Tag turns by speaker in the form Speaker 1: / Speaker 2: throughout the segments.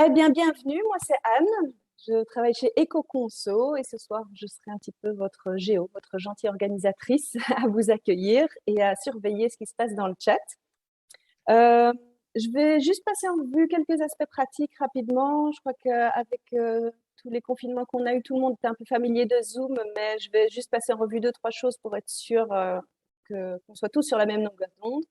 Speaker 1: Eh bien, bienvenue, moi c'est Anne, je travaille chez EcoConso et ce soir je serai un petit peu votre géo, votre gentille organisatrice à vous accueillir et à surveiller ce qui se passe dans le chat. Euh, je vais juste passer en revue quelques aspects pratiques rapidement. Je crois qu'avec tous les confinements qu'on a eu, tout le monde est un peu familier de Zoom, mais je vais juste passer en revue deux, trois choses pour être sûr qu'on soit tous sur la même longueur d'onde.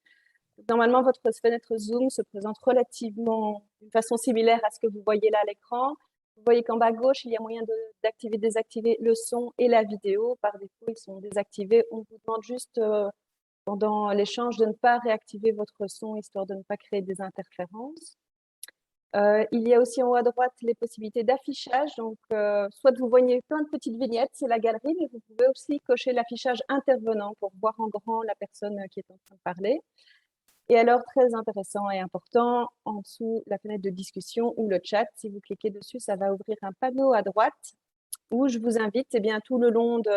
Speaker 1: Normalement, votre fenêtre Zoom se présente relativement d'une façon similaire à ce que vous voyez là à l'écran. Vous voyez qu'en bas à gauche, il y a moyen d'activer, désactiver le son et la vidéo. Par défaut, ils sont désactivés. On vous demande juste pendant l'échange de ne pas réactiver votre son, histoire de ne pas créer des interférences. Il y a aussi en haut à droite les possibilités d'affichage. Donc, soit vous voyez plein de petites vignettes, c'est la galerie, mais vous pouvez aussi cocher l'affichage intervenant pour voir en grand la personne qui est en train de parler. Et alors, très intéressant et important, en dessous, la fenêtre de discussion ou le chat, si vous cliquez dessus, ça va ouvrir un panneau à droite où je vous invite, eh bien, tout le long de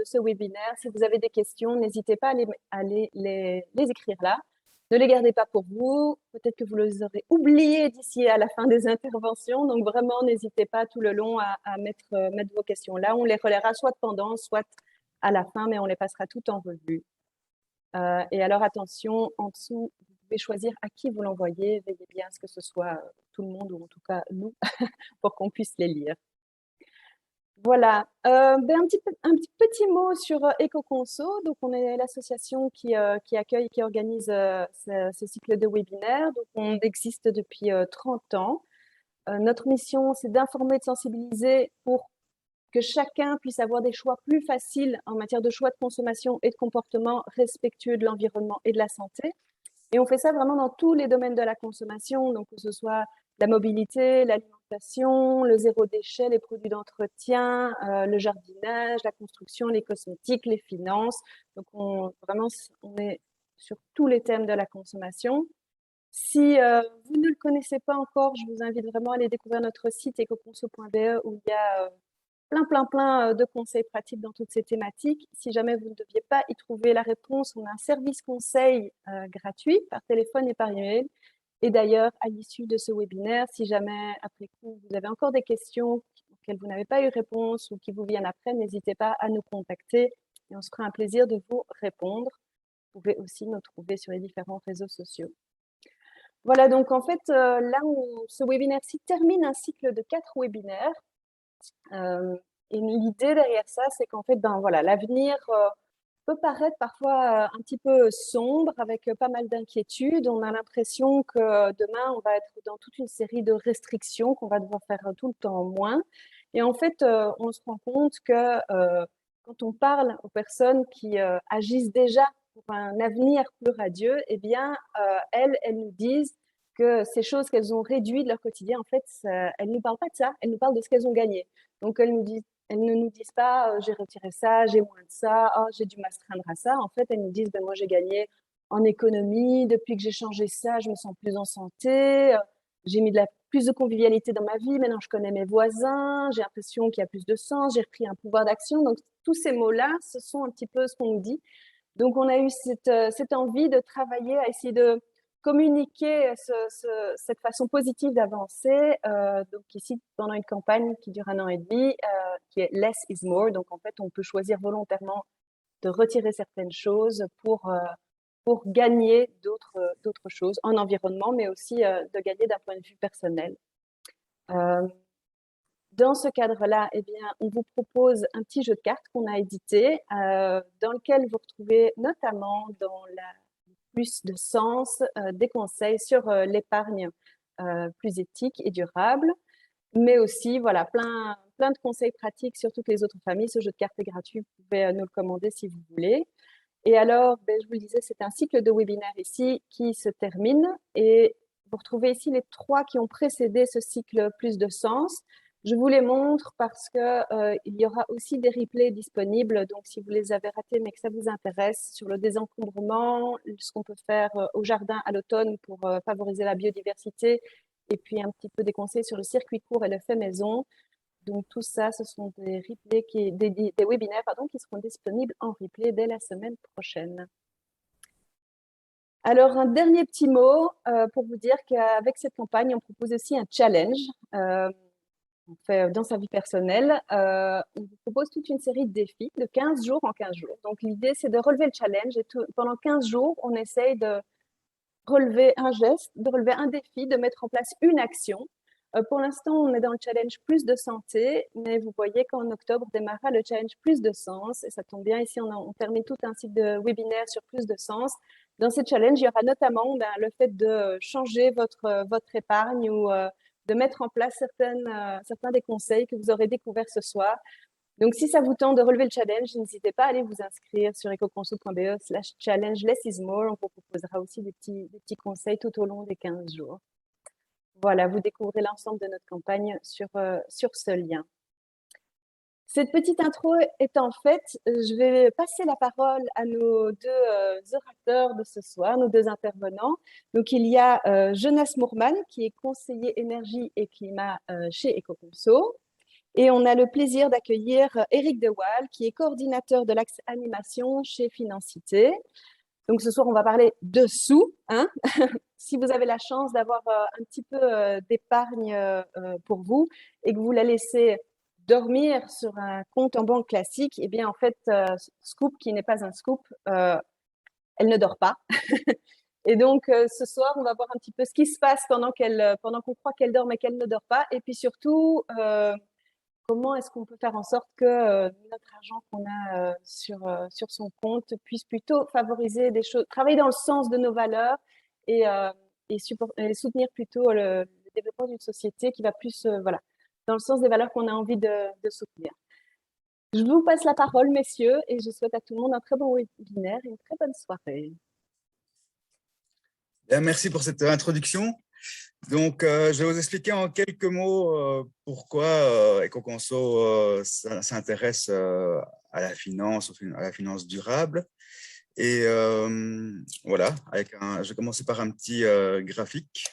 Speaker 1: ce webinaire, si vous avez des questions, n'hésitez pas à les écrire là. Ne les gardez pas pour vous. Peut-être que vous les aurez oubliés d'ici à la fin des interventions. Donc, vraiment, n'hésitez pas tout le long à mettre vos questions là. On les relaiera soit pendant, soit à la fin, mais on les passera toutes en revue. Et alors, attention, en dessous, vous pouvez choisir à qui vous l'envoyez. Veillez bien à ce que ce soit tout le monde, ou en tout cas nous, pour qu'on puisse les lire. Voilà. Un petit petit mot sur EcoConso. Donc, on est l'association qui accueille et qui organise ce cycle de webinaires. Donc, on existe depuis 30 ans. Notre mission, c'est d'informer, de sensibiliser pour que chacun puisse avoir des choix plus faciles en matière de choix de consommation et de comportement respectueux de l'environnement et de la santé. Et on fait ça vraiment dans tous les domaines de la consommation, donc que ce soit la mobilité, l'alimentation, le zéro déchet, les produits d'entretien, le jardinage, la construction, les cosmétiques, les finances. Donc vraiment, on est sur tous les thèmes de la consommation. Si vous ne le connaissez pas encore, je vous invite vraiment à aller découvrir notre site ecoconso.be où il y a plein de conseils pratiques dans toutes ces thématiques. Si jamais vous ne deviez pas y trouver la réponse, on a un service conseil gratuit par téléphone et par email. Et d'ailleurs, à l'issue de ce webinaire, si jamais après coup vous avez encore des questions auxquelles vous n'avez pas eu réponse ou qui vous viennent après, n'hésitez pas à nous contacter et on se fera un plaisir de vous répondre. Vous pouvez aussi nous trouver sur les différents réseaux sociaux. Voilà, donc en fait, là, ce webinaire-ci termine un cycle de 4 webinaires. Et l'idée derrière ça, c'est qu'en fait, ben voilà, l'avenir peut paraître parfois un petit peu sombre, avec pas mal d'inquiétudes. On a l'impression que demain, on va être dans toute une série de restrictions, qu'on va devoir faire tout le temps moins. Et en fait, on se rend compte que quand on parle aux personnes qui agissent déjà pour un avenir plus radieux, eh bien, elles nous disent que ces choses qu'elles ont réduites de leur quotidien, en fait, elles ne nous parlent pas de ça, elles nous parlent de ce qu'elles ont gagné. Donc, elles ne nous disent pas j'ai retiré ça, j'ai moins de ça, oh, j'ai dû m'astreindre à ça. En fait, elles nous disent ben, moi, j'ai gagné en économie, depuis que j'ai changé ça, je me sens plus en santé, j'ai mis plus de convivialité dans ma vie, maintenant je connais mes voisins, j'ai l'impression qu'il y a plus de sens, j'ai repris un pouvoir d'action. Donc, tous ces mots-là, ce sont un petit peu ce qu'on nous dit. Donc, on a eu cette envie de travailler à essayer de communiquer cette façon positive d'avancer. Donc ici, pendant une campagne qui dure 1 an et demi, qui est Less is More. Donc en fait, on peut choisir volontairement de retirer certaines choses pour gagner d'autres choses en environnement, mais aussi de gagner d'un point de vue personnel. Euh, dans ce cadre-là, eh bien, on vous propose un petit jeu de cartes qu'on a édité, dans lequel vous retrouvez notamment dans la plus de sens, des conseils sur l'épargne plus éthique et durable, mais aussi voilà plein de conseils pratiques sur toutes les autres familles. Ce jeu de cartes est gratuit, vous pouvez nous le commander si vous voulez. Et alors, ben, je vous le disais, c'est un cycle de webinaires ici qui se termine et vous retrouvez ici les 3 qui ont précédé ce cycle plus de sens. Je vous les montre parce que il y aura aussi des replays disponibles. Donc, si vous les avez ratés, mais que ça vous intéresse, sur le désencombrement, ce qu'on peut faire au jardin à l'automne pour favoriser la biodiversité, et puis un petit peu des conseils sur le circuit court et le fait maison. Donc tout ça, ce sont des replays des webinaires pardon, qui seront disponibles en replay dès la semaine prochaine. Alors, un dernier petit mot pour vous dire qu'avec cette campagne, on propose aussi un challenge. On fait dans sa vie personnelle. On vous propose toute une série de défis de 15 jours en 15 jours. Donc, l'idée, c'est de relever le challenge et pendant 15 jours, on essaye de relever un geste, de relever un défi, de mettre en place une action. Pour l'instant, on est dans le challenge plus de santé, mais vous voyez qu'en octobre démarrera le challenge plus de sens. Et ça tombe bien, ici, on termine tout un cycle de webinaires sur plus de sens. Dans ce challenge, il y aura notamment le fait de changer votre épargne ou de mettre en place certains des conseils que vous aurez découverts ce soir. Donc, si ça vous tente de relever le challenge, n'hésitez pas à aller vous inscrire sur ecoconso.be/challenge less is more. On vous proposera aussi des petits conseils tout au long des 15 jours. Voilà, vous découvrez l'ensemble de notre campagne sur ce lien. Cette petite intro étant faite, je vais passer la parole à nos deux orateurs de ce soir, nos deux intervenants. Donc, il y a Jonas Moorman, qui est conseiller énergie et climat chez Ecoconso. Et on a le plaisir d'accueillir Éric De Waal, qui est coordinateur de l'axe animation chez Financité. Donc, ce soir, on va parler de sous. Hein. Si vous avez la chance d'avoir un petit peu d'épargne pour vous et que vous la laissez dormir sur un compte en banque classique, eh bien, en fait, Scoop, qui n'est pas un scoop, elle ne dort pas. Et donc, ce soir, on va voir un petit peu ce qui se passe pendant qu'on croit qu'elle dort, mais qu'elle ne dort pas. Et puis surtout, comment est-ce qu'on peut faire en sorte que notre argent qu'on a sur son compte puisse plutôt favoriser des choses, travailler dans le sens de nos valeurs et, et soutenir plutôt le développement d'une société qui va plus voilà, dans le sens des valeurs qu'on a envie de soutenir. Je vous passe la parole, messieurs, et je souhaite à tout le monde un très bon webinaire et une très bonne soirée.
Speaker 2: Bien, merci pour cette introduction. Donc, je vais vous expliquer en quelques mots pourquoi Ecoconso s'intéresse à la finance durable. Et voilà, je vais commencer par un petit graphique,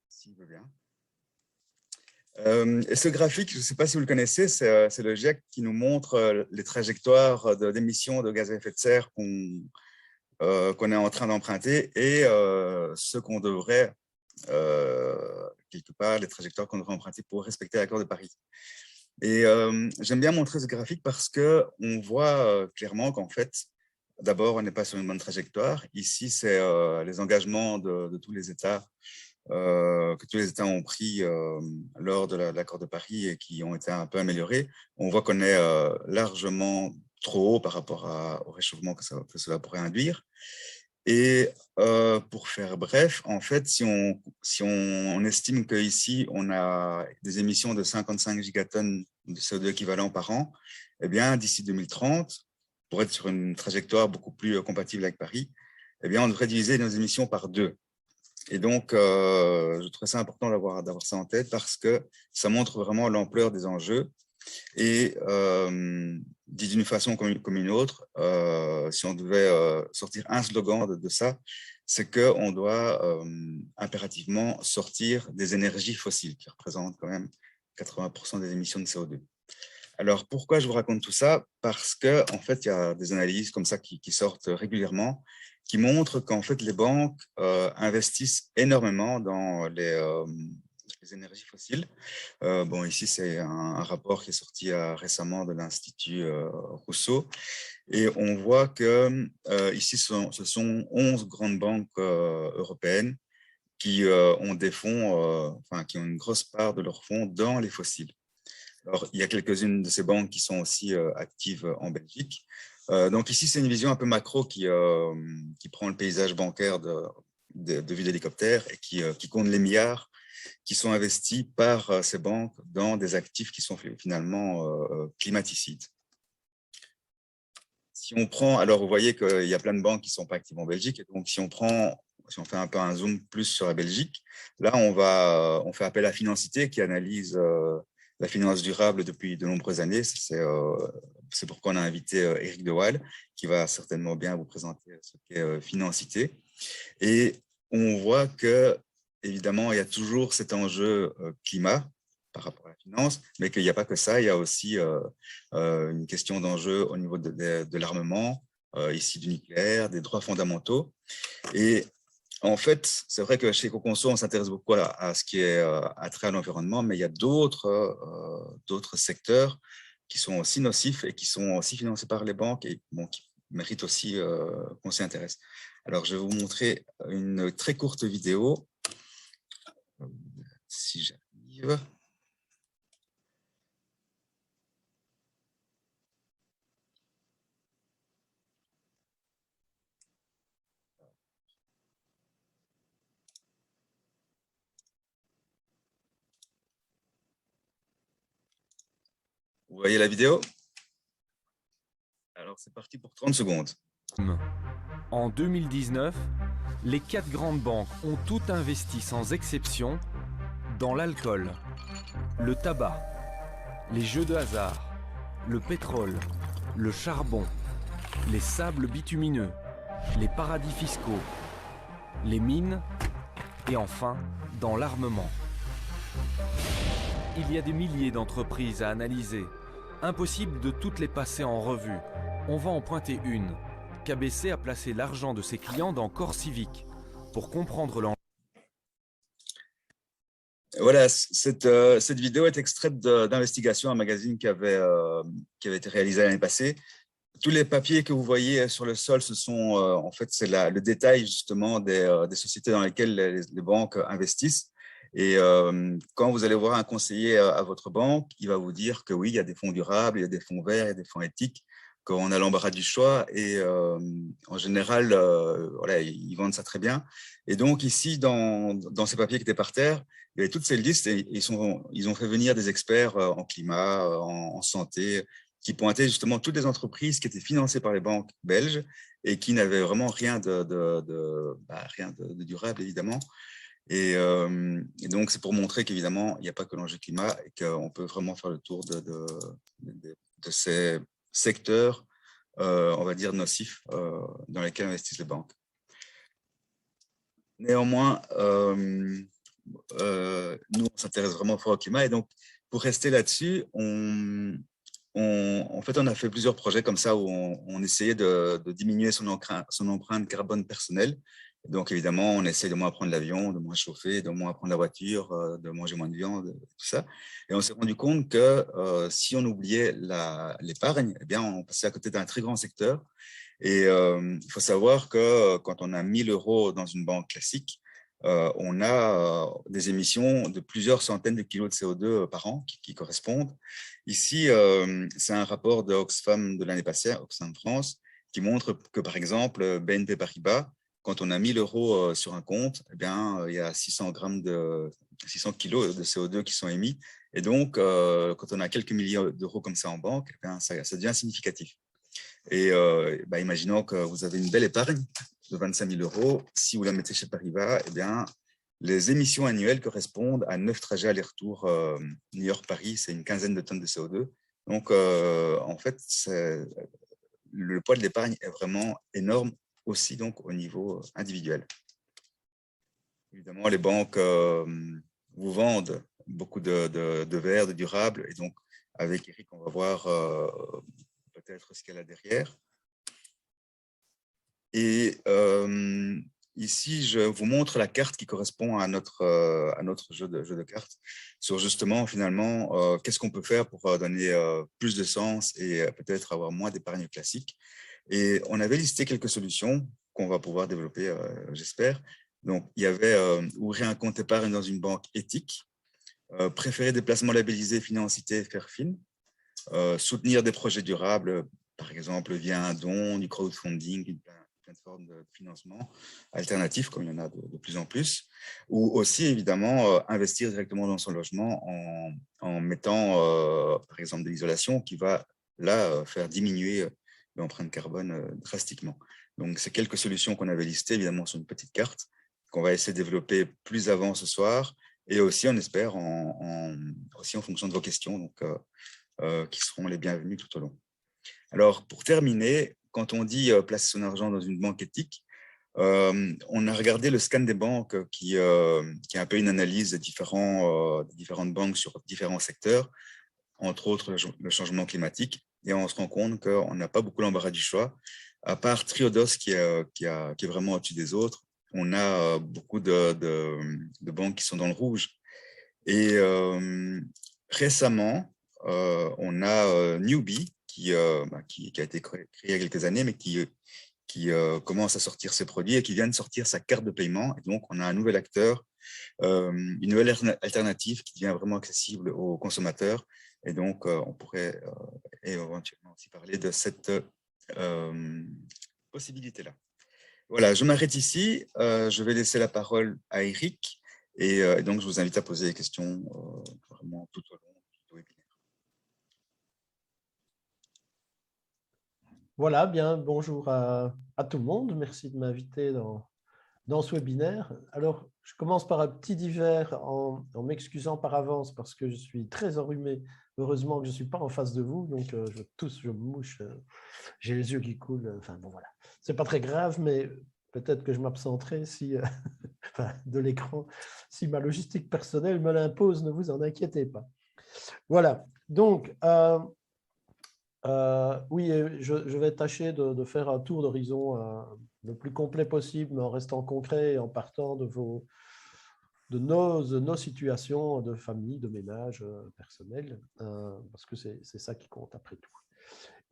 Speaker 2: s'il veut bien. Et ce graphique, je ne sais pas si vous le connaissez, c'est le GIEC qui nous montre les trajectoires d'émissions de gaz à effet de serre qu'on est en train d'emprunter et ce qu'on devrait, quelque part, les trajectoires qu'on devrait emprunter pour respecter l'accord de Paris. Et j'aime bien montrer ce graphique parce qu'on voit clairement qu'en fait, d'abord, on n'est pas sur une bonne trajectoire. Ici, c'est les engagements de tous les États que tous les États ont pris lors de l'accord de Paris et qui ont été un peu améliorés. On voit qu'on est largement trop haut par rapport au réchauffement que cela pourrait induire. Et pour faire bref, en fait, si on estime qu'ici, on a des émissions de 55 gigatonnes de CO2 équivalent par an, eh bien, d'ici 2030, pour être sur une trajectoire beaucoup plus compatible avec Paris, eh bien, on devrait diviser nos émissions par 2. Et donc, je trouve ça important d'avoir ça en tête parce que ça montre vraiment l'ampleur des enjeux. Et dit d'une façon comme une autre, si on devait sortir un slogan de ça, c'est qu'on doit impérativement sortir des énergies fossiles qui représentent quand même 80% des émissions de CO2. Alors, pourquoi je vous raconte tout ça? Parce qu'en fait, il y a des analyses comme ça qui sortent régulièrement qui montrent qu'en fait, les banques investissent énormément dans les énergies fossiles. Bon, ici, c'est un rapport qui est sorti récemment de l'Institut Rousseau. Et on voit que ici, ce sont 11 grandes banques européennes qui ont des fonds, qui ont une grosse part de leurs fonds dans les fossiles. Alors, il y a quelques-unes de ces banques qui sont aussi actives en Belgique. Donc ici, c'est une vision un peu macro qui prend le paysage bancaire de vue d'hélicoptère et qui compte les milliards qui sont investis par ces banques dans des actifs qui sont finalement climaticides. Si on prend, alors vous voyez qu'il y a plein de banques qui ne sont pas actives en Belgique, et donc si on fait un peu un zoom plus sur la Belgique, là on fait appel à Financité qui analyse la finance durable depuis de nombreuses années. C'est pourquoi on a invité Éric De Waal, qui va certainement bien vous présenter ce qu'est Financité. Et on voit que, évidemment, il y a toujours cet enjeu climat par rapport à la finance, mais qu'il n'y a pas que ça, il y a aussi une question d'enjeu au niveau de l'armement, ici du nucléaire, des droits fondamentaux. Et en fait, c'est vrai que chez EcoConso, on s'intéresse beaucoup à ce qui est attrait à l'environnement, mais il y a d'autres secteurs qui sont aussi nocifs et qui sont aussi financés par les banques et bon, qui méritent aussi qu'on s'y intéresse. Alors, je vais vous montrer une très courte vidéo, si j'arrive. Vous voyez la vidéo? Alors, c'est parti pour 30 secondes.
Speaker 3: En 2019, les 4 grandes banques ont toutes investi sans exception dans l'alcool, le tabac, les jeux de hasard, le pétrole, le charbon, les sables bitumineux, les paradis fiscaux, les mines et enfin dans l'armement. Il y a des milliers d'entreprises à analyser. Impossible de toutes les passer en revue. On va en pointer une. KBC a placé l'argent de ses clients dans Core Civic pour comprendre l'enjeu.
Speaker 2: Voilà, cette vidéo est extraite d'investigation, un magazine qui avait été réalisé l'année passée. Tous les papiers que vous voyez sur le sol, ce sont en fait c'est le détail justement des sociétés dans lesquelles les banques investissent. Et quand vous allez voir un conseiller à votre banque, il va vous dire que oui, il y a des fonds durables, il y a des fonds verts, il y a des fonds éthiques, qu'on a l'embarras du choix. Et en général, voilà, ils vendent ça très bien. Et donc ici, dans ces papiers qui étaient par terre, il y avait toutes ces listes et ils ont fait venir des experts en climat, en santé, qui pointaient justement toutes les entreprises qui étaient financées par les banques belges et qui n'avaient vraiment rien rien de durable, évidemment. Et donc, c'est pour montrer qu'évidemment, il n'y a pas que l'enjeu climat et qu'on peut vraiment faire le tour de ces secteurs, on va dire, nocifs dans lesquels investissent les banques. Néanmoins, nous, on s'intéresse vraiment fort au climat. Et donc, pour rester là-dessus, en fait, on a fait plusieurs projets comme ça où on essayait de diminuer son empreinte carbone personnelle. Donc, évidemment, on essaie de moins prendre l'avion, de moins chauffer, de moins prendre la voiture, de manger moins de viande, tout ça. Et on s'est rendu compte que si on oubliait l'épargne, eh bien, on passait à côté d'un très grand secteur. Et il faut savoir que quand on a 1000 € dans une banque classique, on a des émissions de plusieurs centaines de kilos de CO2 par an qui correspondent. Ici, c'est un rapport de Oxfam de l'année passée, Oxfam France, qui montre que, par exemple, BNP Paribas, quand on a 1000 € sur un compte, eh bien, il y a 600 kilos de CO2 qui sont émis. Et donc, quand on a quelques millions d'euros comme ça en banque, eh bien, ça devient significatif. Et imaginons que vous avez une belle épargne de 25 000 €. Si vous la mettez chez Paribas, eh bien, les émissions annuelles correspondent à 9 trajets aller-retour New York-Paris. C'est une quinzaine de tonnes de CO2. Donc, en fait, le poids de l'épargne est vraiment énorme aussi donc, au niveau individuel. Évidemment, les banques vous vendent beaucoup de verre, de durable. Et donc, avec Eric, on va voir peut-être ce qu'elle a derrière. Et ici, je vous montre la carte qui correspond à notre jeu de cartes sur justement, finalement, qu'est-ce qu'on peut faire pour donner plus de sens et peut-être avoir moins d'épargne classique. Et on avait listé quelques solutions qu'on va pouvoir développer, j'espère. Donc, il y avait ouvrir un compte épargne dans une banque éthique, préférer des placements labellisés Financité Fairfin, soutenir des projets durables, par exemple via un don, du crowdfunding, une plateforme de financement alternatif, comme il y en a de plus en plus, ou aussi évidemment investir directement dans son logement en mettant par exemple de l'isolation qui va là faire diminuer l'empreinte carbone drastiquement. Donc, c'est quelques solutions qu'on avait listées évidemment sur une petite carte qu'on va essayer de développer plus avant ce soir et aussi, on espère, aussi en fonction de vos questions. Donc, qui seront les bienvenus tout au long. Alors, pour terminer, quand on dit placer son argent dans une banque éthique, on a regardé le scan des banques qui est un peu une analyse des différentes banques sur différents secteurs, entre autres le changement climatique, et on se rend compte qu'on n'a pas beaucoup l'embarras du choix. à part Triodos qui est vraiment au-dessus des autres, on a beaucoup de banques qui sont dans le rouge. Et récemment, on a Newbie qui a été créé il y a quelques années, mais qui commence à sortir ses produits et qui vient de sortir sa carte de paiement. Et donc, on a un nouvel acteur, une nouvelle alternative qui devient vraiment accessible aux consommateurs. Et donc, on pourrait éventuellement aussi parler de cette possibilité-là. Voilà, je m'arrête ici. Je vais laisser la parole à Eric. Et donc, je vous invite à poser des questions vraiment tout au long du webinaire.
Speaker 4: Voilà, bien, bonjour à tout le monde. Merci de m'inviter dans ce webinaire. Alors, je commence par un petit divers en m'excusant par avance parce que je suis très enrhumé. Heureusement que je ne suis pas en face de vous, donc je tousse, je me mouche, j'ai les yeux qui coulent. Enfin, bon, voilà. Ce n'est pas très grave, mais peut-être que je m'absenterai si, de l'écran si ma logistique personnelle me l'impose, ne vous en inquiétez pas. Voilà, donc, oui, je vais tâcher de faire un tour d'horizon le plus complet possible, mais en restant concret et en partant de nos situations de famille, de ménage personnel, parce que c'est ça qui compte après tout.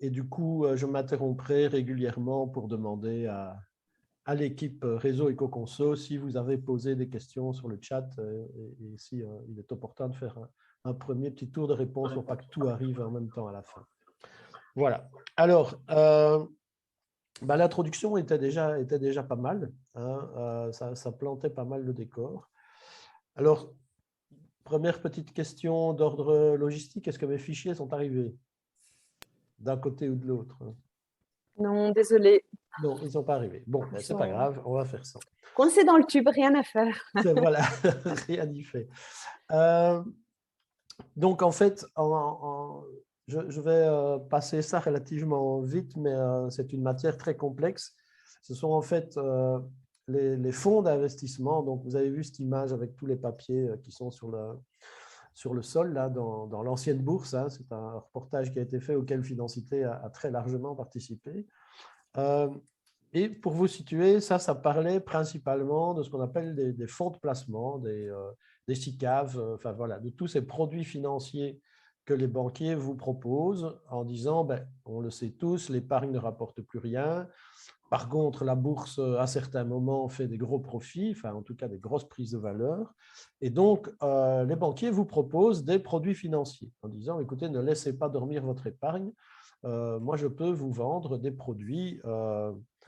Speaker 4: Et du coup, je m'interromprai régulièrement pour demander à l'équipe Réseau Ecoconso si vous avez posé des questions sur le chat et si il est opportun de faire un premier petit tour de réponse pour pas que tout arrive en même temps à la fin. Voilà. Alors, l'introduction était déjà pas mal. Hein, ça plantait pas mal le décor. Alors, première petite question d'ordre logistique. Est-ce que mes fichiers sont arrivés d'un côté ou de l'autre?
Speaker 1: Non, désolé.
Speaker 4: Non, ils ne sont pas arrivés. Bon, c'est pas grave, on va faire ça.
Speaker 1: Coincé dans le tube, rien à faire.
Speaker 4: Voilà, rien n'y fait. Donc, en fait, je vais passer ça relativement vite, mais c'est une matière très complexe. Ce sont en fait les fonds d'investissement. Donc, vous avez vu cette image avec tous les papiers qui sont sur le sol, là, dans l'ancienne bourse. Hein. C'est un reportage qui a été fait auquel Financité a très largement participé. Et pour vous situer, ça parlait principalement de ce qu'on appelle des fonds de placement, des SICAV, enfin voilà, de tous ces produits financiers que les banquiers vous proposent en disant, on le sait tous, l'épargne ne rapporte plus rien. Par contre, la bourse, à certains moments, fait des gros profits, enfin en tout cas des grosses prises de valeur. Et donc, les banquiers vous proposent des produits financiers en disant, écoutez, ne laissez pas dormir votre épargne. Moi, je peux vous vendre des produits,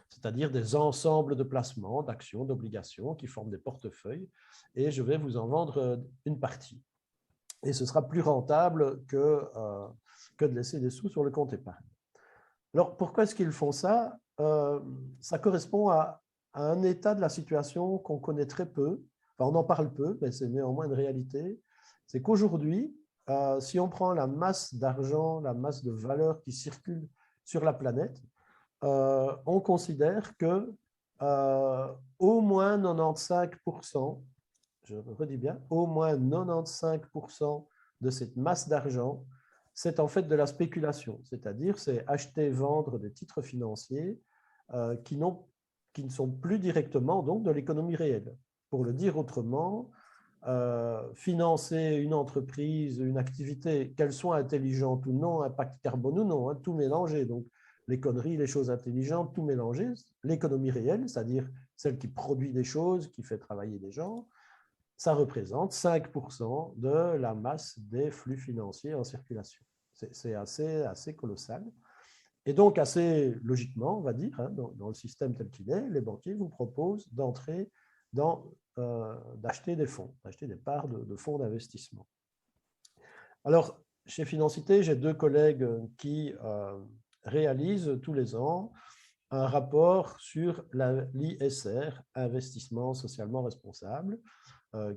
Speaker 4: c'est-à-dire des ensembles de placements, d'actions, d'obligations qui forment des portefeuilles, et je vais vous en vendre une partie. Et ce sera plus rentable que de laisser des sous sur le compte épargne. Alors, pourquoi est-ce qu'ils font ça? Ça correspond à un état de la situation qu'on connaît très peu. Enfin, on en parle peu, mais c'est néanmoins une réalité. C'est qu'aujourd'hui, si on prend la masse d'argent, la masse de valeur qui circule sur la planète, on considère que au moins 95%, je redis bien, au moins 95% de cette masse d'argent, c'est en fait de la spéculation, c'est-à-dire c'est acheter, vendre des titres financiers qui ne sont plus directement donc de l'économie réelle. Pour le dire autrement, financer une entreprise, une activité, qu'elle soit intelligente ou non, impact carbone ou non, hein, tout mélanger. Donc, les conneries, les choses intelligentes, tout mélanger. L'économie réelle, c'est-à-dire celle qui produit des choses, qui fait travailler des gens, ça représente 5% de la masse des flux financiers en circulation. C'est assez colossal. Et donc, assez logiquement, on va dire, hein, dans le système tel qu'il est, les banquiers vous proposent d'entrer d'acheter des fonds, d'acheter des parts de fonds d'investissement. Alors, chez Financité, j'ai deux collègues qui réalisent tous les ans un rapport sur l'ISR, investissement socialement responsable,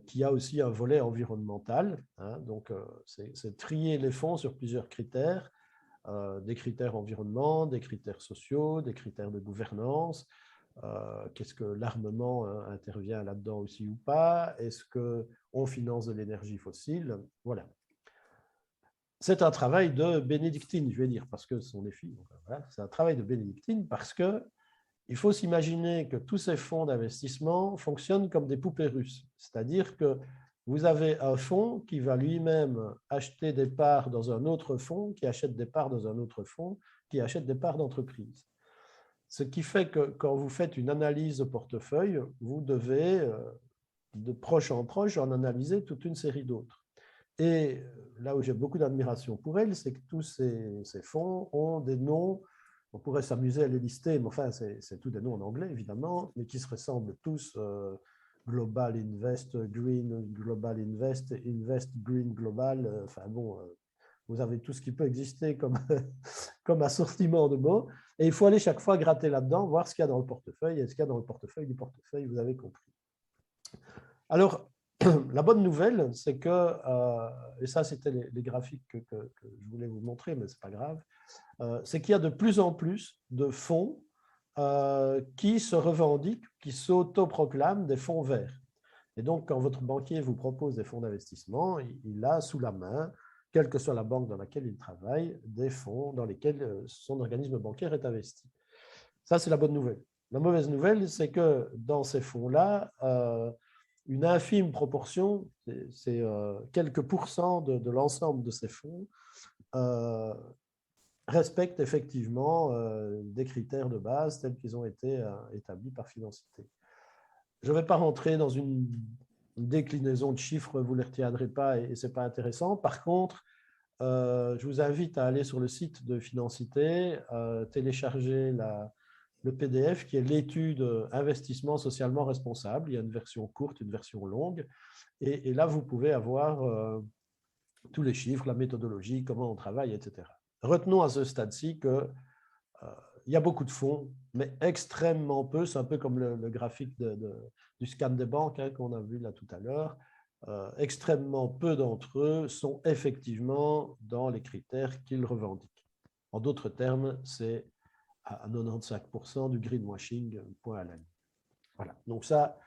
Speaker 4: qui a aussi un volet environnemental. Hein, donc, c'est trier les fonds sur plusieurs critères, des critères environnement, des critères sociaux, des critères de gouvernance. Qu'est-ce que l'armement intervient là-dedans aussi ou pas? Est-ce qu'on finance de l'énergie fossile? Voilà. c'est un travail de bénédictine, je vais dire, parce que ce sont des filles. Voilà, c'est un travail de bénédictine parce que il faut s'imaginer que tous ces fonds d'investissement fonctionnent comme des poupées russes. C'est-à-dire que vous avez un fonds qui va lui-même acheter des parts dans un autre fonds, qui achète des parts dans un autre fonds, qui achète des parts d'entreprise. Ce qui fait que quand vous faites une analyse de portefeuille, vous devez, de proche en proche, en analyser toute une série d'autres. Et là où j'ai beaucoup d'admiration pour elle, c'est que tous ces fonds ont des noms. On pourrait s'amuser à les lister, mais enfin, c'est tous des noms en anglais, évidemment, mais qui se ressemblent tous. Global Invest, Green Global Invest, Invest Green Global. Enfin bon, vous avez tout ce qui peut exister comme, comme assortiment de mots. Et il faut aller chaque fois gratter là-dedans, voir ce qu'il y a dans le portefeuille. Et ce qu'il y a dans le portefeuille du portefeuille, vous avez compris. Alors, la bonne nouvelle, c'est que, et ça c'était les graphiques que je voulais vous montrer, mais ce n'est pas grave, c'est qu'il y a de plus en plus de fonds qui se revendiquent, qui s'autoproclament des fonds verts. Et donc, quand votre banquier vous propose des fonds d'investissement, il a sous la main, quelle que soit la banque dans laquelle il travaille, des fonds dans lesquels son organisme bancaire est investi. Ça, c'est la bonne nouvelle. La mauvaise nouvelle, c'est que dans ces fonds-là, une infime proportion, c'est quelques pourcents de l'ensemble de ces fonds, respectent effectivement des critères de base tels qu'ils ont été établis par Financité. Je ne vais pas rentrer dans une déclinaison de chiffres, vous ne les retiendrez pas et ce n'est pas intéressant. Par contre, je vous invite à aller sur le site de Financité, télécharger le PDF qui est l'étude investissement socialement responsable. Il y a une version courte, une version longue. Et là, vous pouvez avoir tous les chiffres, la méthodologie, comment on travaille, etc. Retenons à ce stade-ci qu'il y a beaucoup de fonds, mais extrêmement peu. C'est un peu comme le graphique du scan des banques qu'on a vu là tout à l'heure. Extrêmement peu d'entre eux sont effectivement dans les critères qu'ils revendiquent. En d'autres termes, c'est à 95% du greenwashing, point à la ligne. Voilà. Donc ça,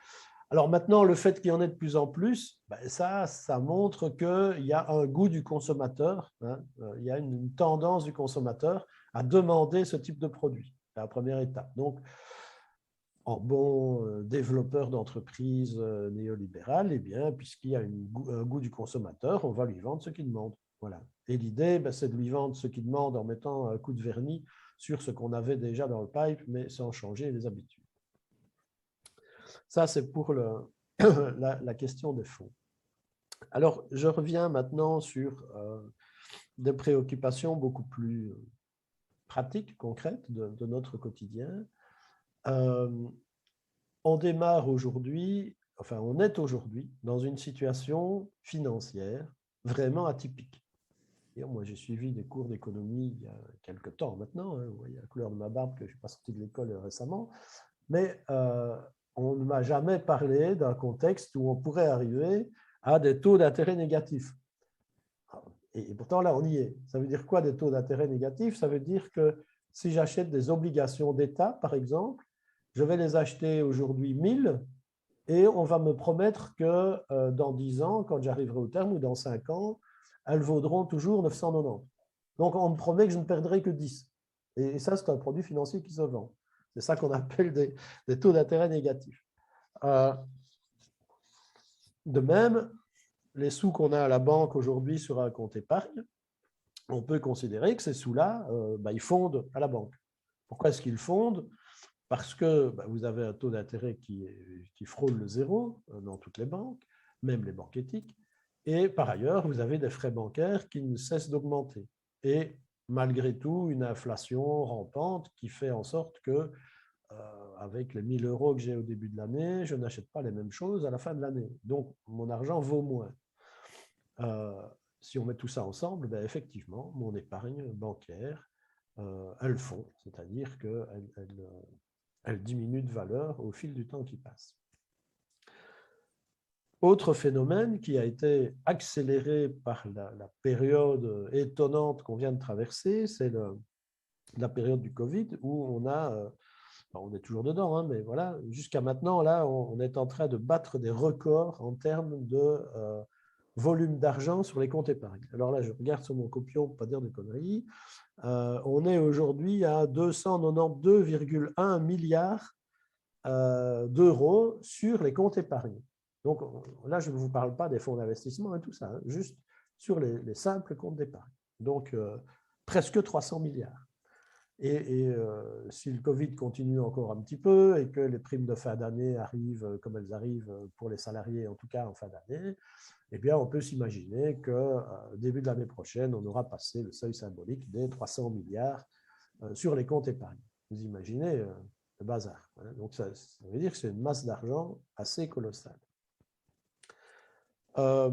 Speaker 4: alors maintenant, le fait qu'il y en ait de plus en plus, ça montre qu'il y a un goût du consommateur, il y a une tendance du consommateur à demander ce type de produit. C'est la première étape. Donc, en bon développeur d'entreprise néolibérale, eh bien, puisqu'il y a un goût du consommateur, on va lui vendre ce qu'il demande. Voilà. Et l'idée, c'est de lui vendre ce qu'il demande en mettant un coup de vernis sur ce qu'on avait déjà dans le pipe, mais sans changer les habitudes. Ça, c'est pour la question des fonds. Alors, je reviens maintenant sur des préoccupations beaucoup plus pratiques, concrètes de notre quotidien. On démarre aujourd'hui, enfin, on est aujourd'hui dans une situation financière vraiment atypique. Moi, j'ai suivi des cours d'économie il y a quelques temps maintenant. Vous voyez la couleur de ma barbe que je ne suis pas sorti de l'école récemment. Mais on ne m'a jamais parlé d'un contexte où on pourrait arriver à des taux d'intérêt négatifs. Et pourtant, là, on y est. Ça veut dire quoi, des taux d'intérêt négatifs? Ça veut dire que si j'achète des obligations d'État, par exemple, je vais les acheter aujourd'hui 1000 et on va me promettre que dans 10 ans, quand j'arriverai au terme, ou dans 5 ans, elles vaudront toujours 990. Donc, on me promet que je ne perdrai que 10. Et ça, c'est un produit financier qui se vend. C'est ça qu'on appelle des taux d'intérêt négatifs. De même, les sous qu'on a à la banque aujourd'hui sur un compte épargne, on peut considérer que ces sous-là, ils fondent à la banque. Pourquoi est-ce qu'ils fondent? Parce que vous avez un taux d'intérêt qui frôle le zéro dans toutes les banques, même les banques éthiques. Et par ailleurs, vous avez des frais bancaires qui ne cessent d'augmenter. Et malgré tout, une inflation rampante qui fait en sorte que, avec les 1000 € que j'ai au début de l'année, je n'achète pas les mêmes choses à la fin de l'année. Donc, mon argent vaut moins. Si on met tout ça ensemble, effectivement, mon épargne bancaire, elle fond, c'est-à-dire qu'elle diminue de valeur au fil du temps qui passe. Autre phénomène qui a été accéléré par la période étonnante qu'on vient de traverser, c'est la période du Covid où on est toujours dedans, mais voilà, jusqu'à maintenant, là, on est en train de battre des records en termes de volume d'argent sur les comptes épargne. Alors là, je regarde sur mon copion pour ne pas dire de conneries. On est aujourd'hui à 292,1 milliards d'euros sur les comptes épargne. Donc là, je ne vous parle pas des fonds d'investissement et tout ça, hein, juste sur les simples comptes d'épargne. Donc presque 300 milliards. Et si le Covid continue encore un petit peu et que les primes de fin d'année arrivent comme elles arrivent pour les salariés, en tout cas en fin d'année, eh bien, on peut s'imaginer que début de l'année prochaine, on aura passé le seuil symbolique des 300 milliards sur les comptes épargne. Vous imaginez le bazar. Hein. Donc, ça veut dire que c'est une masse d'argent assez colossale. Ouais,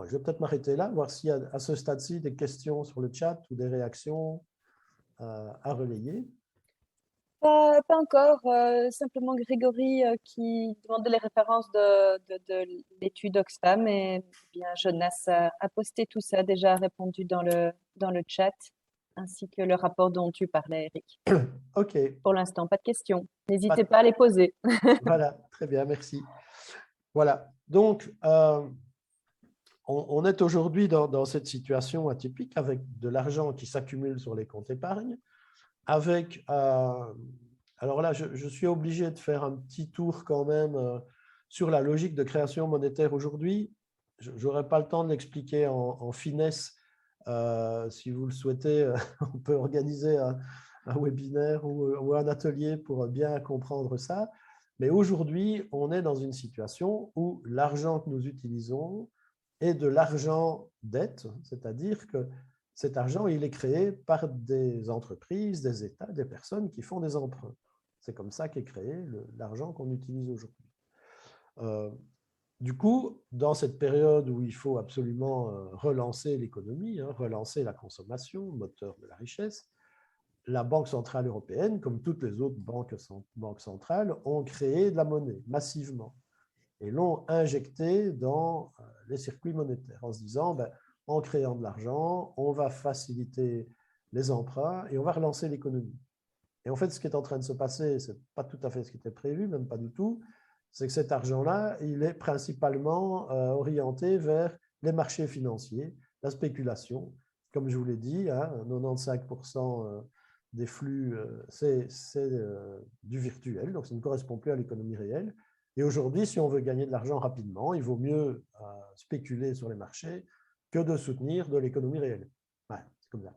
Speaker 4: je vais peut-être m'arrêter là, voir s'il y a à ce stade-ci des questions sur le chat ou des réactions à relayer.
Speaker 1: Pas encore, simplement Grégory qui demandait les références de l'étude Oxfam et bien Jonas a posté tout ça, déjà répondu dans le chat, ainsi que le rapport dont tu parlais, Eric.
Speaker 4: OK.
Speaker 1: Pour l'instant, pas de questions. N'hésitez pas à les poser.
Speaker 4: Voilà, très bien, merci. Voilà, donc on est aujourd'hui dans cette situation atypique avec de l'argent qui s'accumule sur les comptes épargne, avec, alors là, je suis obligé de faire un petit tour quand même sur la logique de création monétaire aujourd'hui. Je n'aurai pas le temps de l'expliquer en finesse. Si vous le souhaitez, on peut organiser un webinaire ou un atelier pour bien comprendre ça. Mais aujourd'hui, on est dans une situation où l'argent que nous utilisons est de l'argent dette, c'est-à-dire que cet argent, il est créé par des entreprises, des États, des personnes qui font des emprunts. C'est comme ça qu'est créé l'argent qu'on utilise aujourd'hui. Du coup, dans cette période où il faut absolument relancer l'économie, relancer la consommation, moteur de la richesse, la Banque centrale européenne, comme toutes les autres banques centrales, ont créé de la monnaie massivement et l'ont injectée dans les circuits monétaires en se disant, en créant de l'argent, on va faciliter les emprunts et on va relancer l'économie. Et en fait, ce qui est en train de se passer, ce n'est pas tout à fait ce qui était prévu, même pas du tout, c'est que cet argent-là, il est principalement orienté vers les marchés financiers, la spéculation. Comme je vous l'ai dit, 95% des flux, c'est du virtuel, donc ça ne correspond plus à l'économie réelle. Et aujourd'hui, si on veut gagner de l'argent rapidement, il vaut mieux spéculer sur les marchés que de soutenir de l'économie réelle. Ouais, c'est comme ça.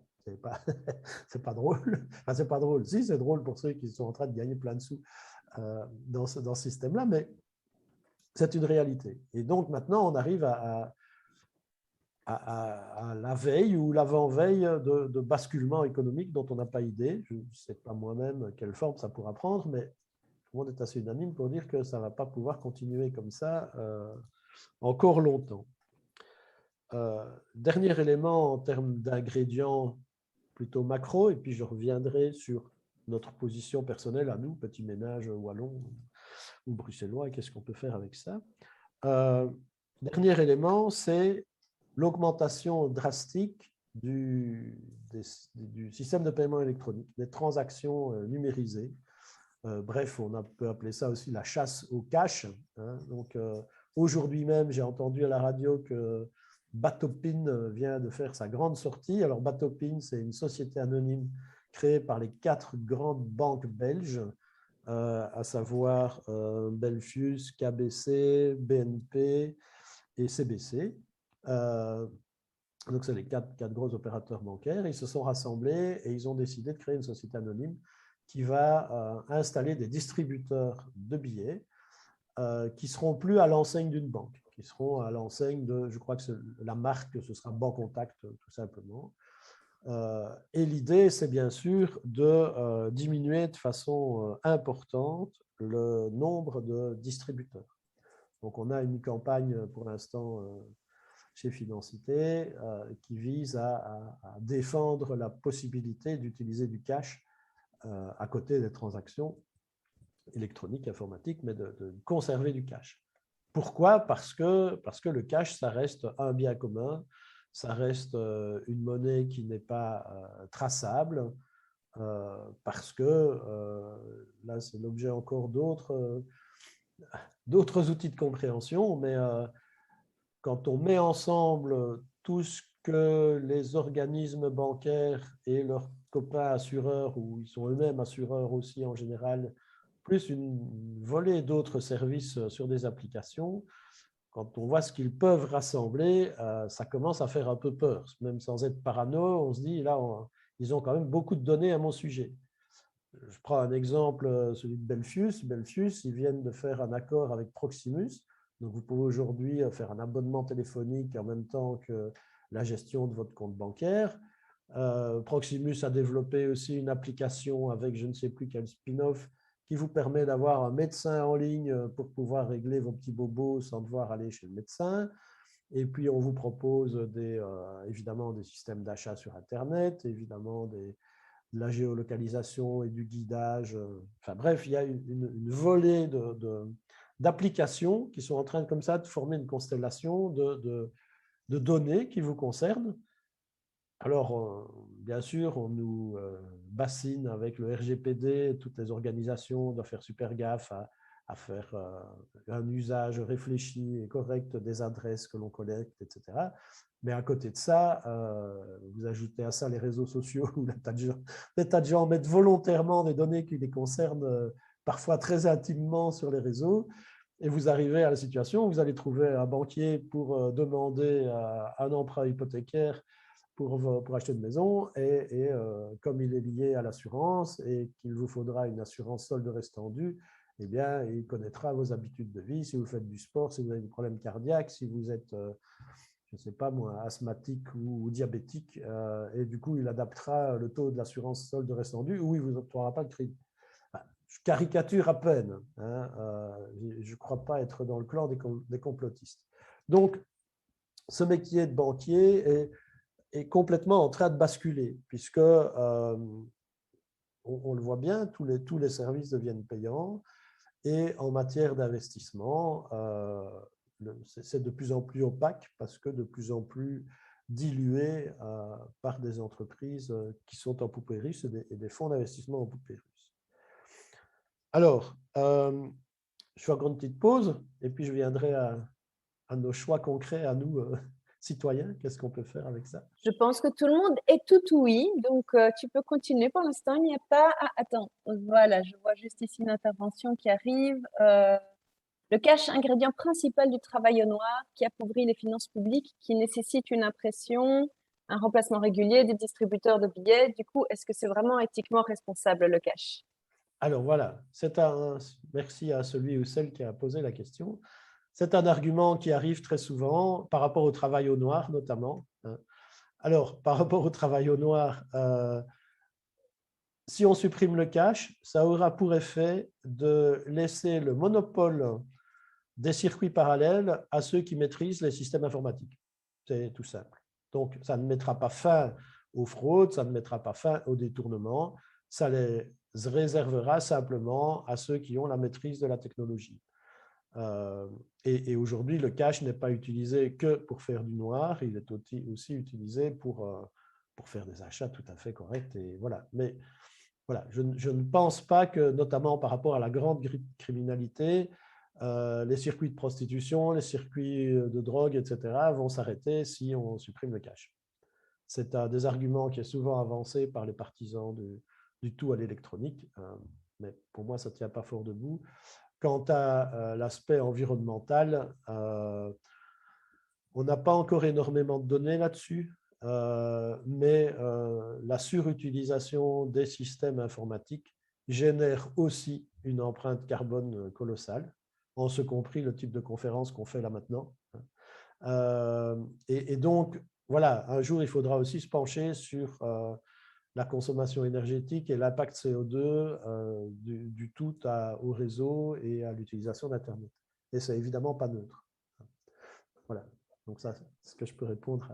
Speaker 4: C'est pas drôle. Enfin, c'est pas drôle. Si, c'est drôle pour ceux qui sont en train de gagner plein de sous dans ce système-là, mais c'est une réalité. Et donc, maintenant, on arrive à la veille ou l'avant-veille de basculement économique dont on n'a pas idée. Je ne sais pas moi-même quelle forme ça pourra prendre, mais tout le monde est assez unanime pour dire que ça ne va pas pouvoir continuer comme ça encore longtemps. Dernier élément en termes d'ingrédients plutôt macro, et puis je reviendrai sur notre position personnelle à nous, petits ménages wallons ou bruxellois, et qu'est-ce qu'on peut faire avec ça. Dernier élément, c'est l'augmentation drastique du système de paiement électronique, des transactions numérisées. Bref, on peut appeler ça aussi la chasse au cash. Donc, aujourd'hui même, j'ai entendu à la radio que Batopin vient de faire sa grande sortie. Alors, Batopin, c'est une société anonyme créée par les 4 grandes banques belges, à savoir Belfius, KBC, BNP et CBC. Donc, c'est les 4 gros opérateurs bancaires. Ils se sont rassemblés et ils ont décidé de créer une société anonyme qui va installer des distributeurs de billets qui ne seront plus à l'enseigne d'une banque, qui seront à l'enseigne de, je crois que la marque, ce sera Bancontact, tout simplement. Et l'idée, c'est bien sûr de diminuer de façon importante le nombre de distributeurs. Donc, on a une campagne pour l'instant chez Financité qui vise à défendre la possibilité d'utiliser du cash à côté des transactions électroniques, informatiques, mais de conserver du cash. Pourquoi ? Parce que le cash, ça reste un bien commun, ça reste une monnaie qui n'est pas traçable, parce que là, c'est l'objet encore d'autres outils de compréhension, mais quand on met ensemble tout ce que les organismes bancaires et leurs copains assureurs, ou ils sont eux-mêmes assureurs aussi en général, plus une volée d'autres services sur des applications, quand on voit ce qu'ils peuvent rassembler, ça commence à faire un peu peur. Même sans être parano, on se dit, là, ils ont quand même beaucoup de données à mon sujet. Je prends un exemple, celui de Belfius. Belfius, ils viennent de faire un accord avec Proximus. Donc, vous pouvez aujourd'hui faire un abonnement téléphonique en même temps que la gestion de votre compte bancaire. Proximus a développé aussi une application avec je ne sais plus quel spin-off qui vous permet d'avoir un médecin en ligne pour pouvoir régler vos petits bobos sans devoir aller chez le médecin. Et puis, on vous propose évidemment des systèmes d'achat sur Internet, évidemment de la géolocalisation et du guidage. Enfin bref, il y a une volée d'applications qui sont en train comme ça de former une constellation de données qui vous concernent. Alors, bien sûr, on nous bassine avec le RGPD, toutes les organisations doivent faire super gaffe à faire un usage réfléchi et correct des adresses que l'on collecte, etc. Mais à côté de ça, vous ajoutez à ça les réseaux sociaux où des tas de gens mettent volontairement des données qui les concernent parfois très intimement sur les réseaux. Et vous arrivez à la situation où vous allez trouver un banquier pour demander un emprunt hypothécaire pour acheter une maison, et comme il est lié à l'assurance et qu'il vous faudra une assurance solde restant due, eh bien, il connaîtra vos habitudes de vie, si vous faites du sport, si vous avez des problèmes cardiaques, si vous êtes, je ne sais pas moi, asthmatique ou diabétique, et du coup, il adaptera le taux de l'assurance solde restant due ou il ne vous octroiera pas de crédit. Je caricature à peine, hein, je ne crois pas être dans le clan des complotistes. Donc, ce métier de banquier est complètement en train de basculer, puisque on le voit bien, tous les services deviennent payants, et en matière d'investissement, c'est de plus en plus opaque parce que de plus en plus dilué par des entreprises qui sont en poupée russe et des fonds d'investissement en poupée russe. Alors, je fais encore une petite pause et puis je viendrai à nos choix concrets, à nous, citoyens. Qu'est-ce qu'on peut faire avec ça?
Speaker 1: Je pense que tout le monde est tout oui, donc tu peux continuer. Pour l'instant, il n'y a pas… Ah, attends, voilà, je vois juste ici une intervention qui arrive. Le cash, ingrédient principal du travail au noir qui appauvrit les finances publiques, qui nécessite une impression, un remplacement régulier des distributeurs de billets. Du coup, est-ce que c'est vraiment éthiquement responsable, le cash?
Speaker 4: Alors voilà, merci à celui ou celle qui a posé la question. C'est un argument qui arrive très souvent par rapport au travail au noir notamment. Alors, par rapport au travail au noir, si on supprime le cash, ça aura pour effet de laisser le monopole des circuits parallèles à ceux qui maîtrisent les systèmes informatiques. C'est tout simple. Donc, ça ne mettra pas fin aux fraudes, ça ne mettra pas fin aux détournements, ça les réservera simplement à ceux qui ont la maîtrise de la technologie. Et aujourd'hui, le cash n'est pas utilisé que pour faire du noir, il est aussi utilisé pour faire des achats tout à fait corrects. Et voilà. Mais voilà, je ne pense pas que, notamment par rapport à la grande criminalité, les circuits de prostitution, les circuits de drogue, etc., vont s'arrêter si on supprime le cash. C'est un des arguments qui est souvent avancé par les partisans du tout à l'électronique, mais pour moi, ça ne tient pas fort debout. Quant à l'aspect environnemental, on n'a pas encore énormément de données là-dessus, mais la surutilisation des systèmes informatiques génère aussi une empreinte carbone colossale, en ce compris le type de conférence qu'on fait là maintenant. Et donc, voilà, un jour, il faudra aussi se pencher sur la consommation énergétique et l'impact CO2 du tout au réseau et à l'utilisation d'Internet. Et c'est évidemment pas neutre. Voilà, donc ça, c'est ce que je peux répondre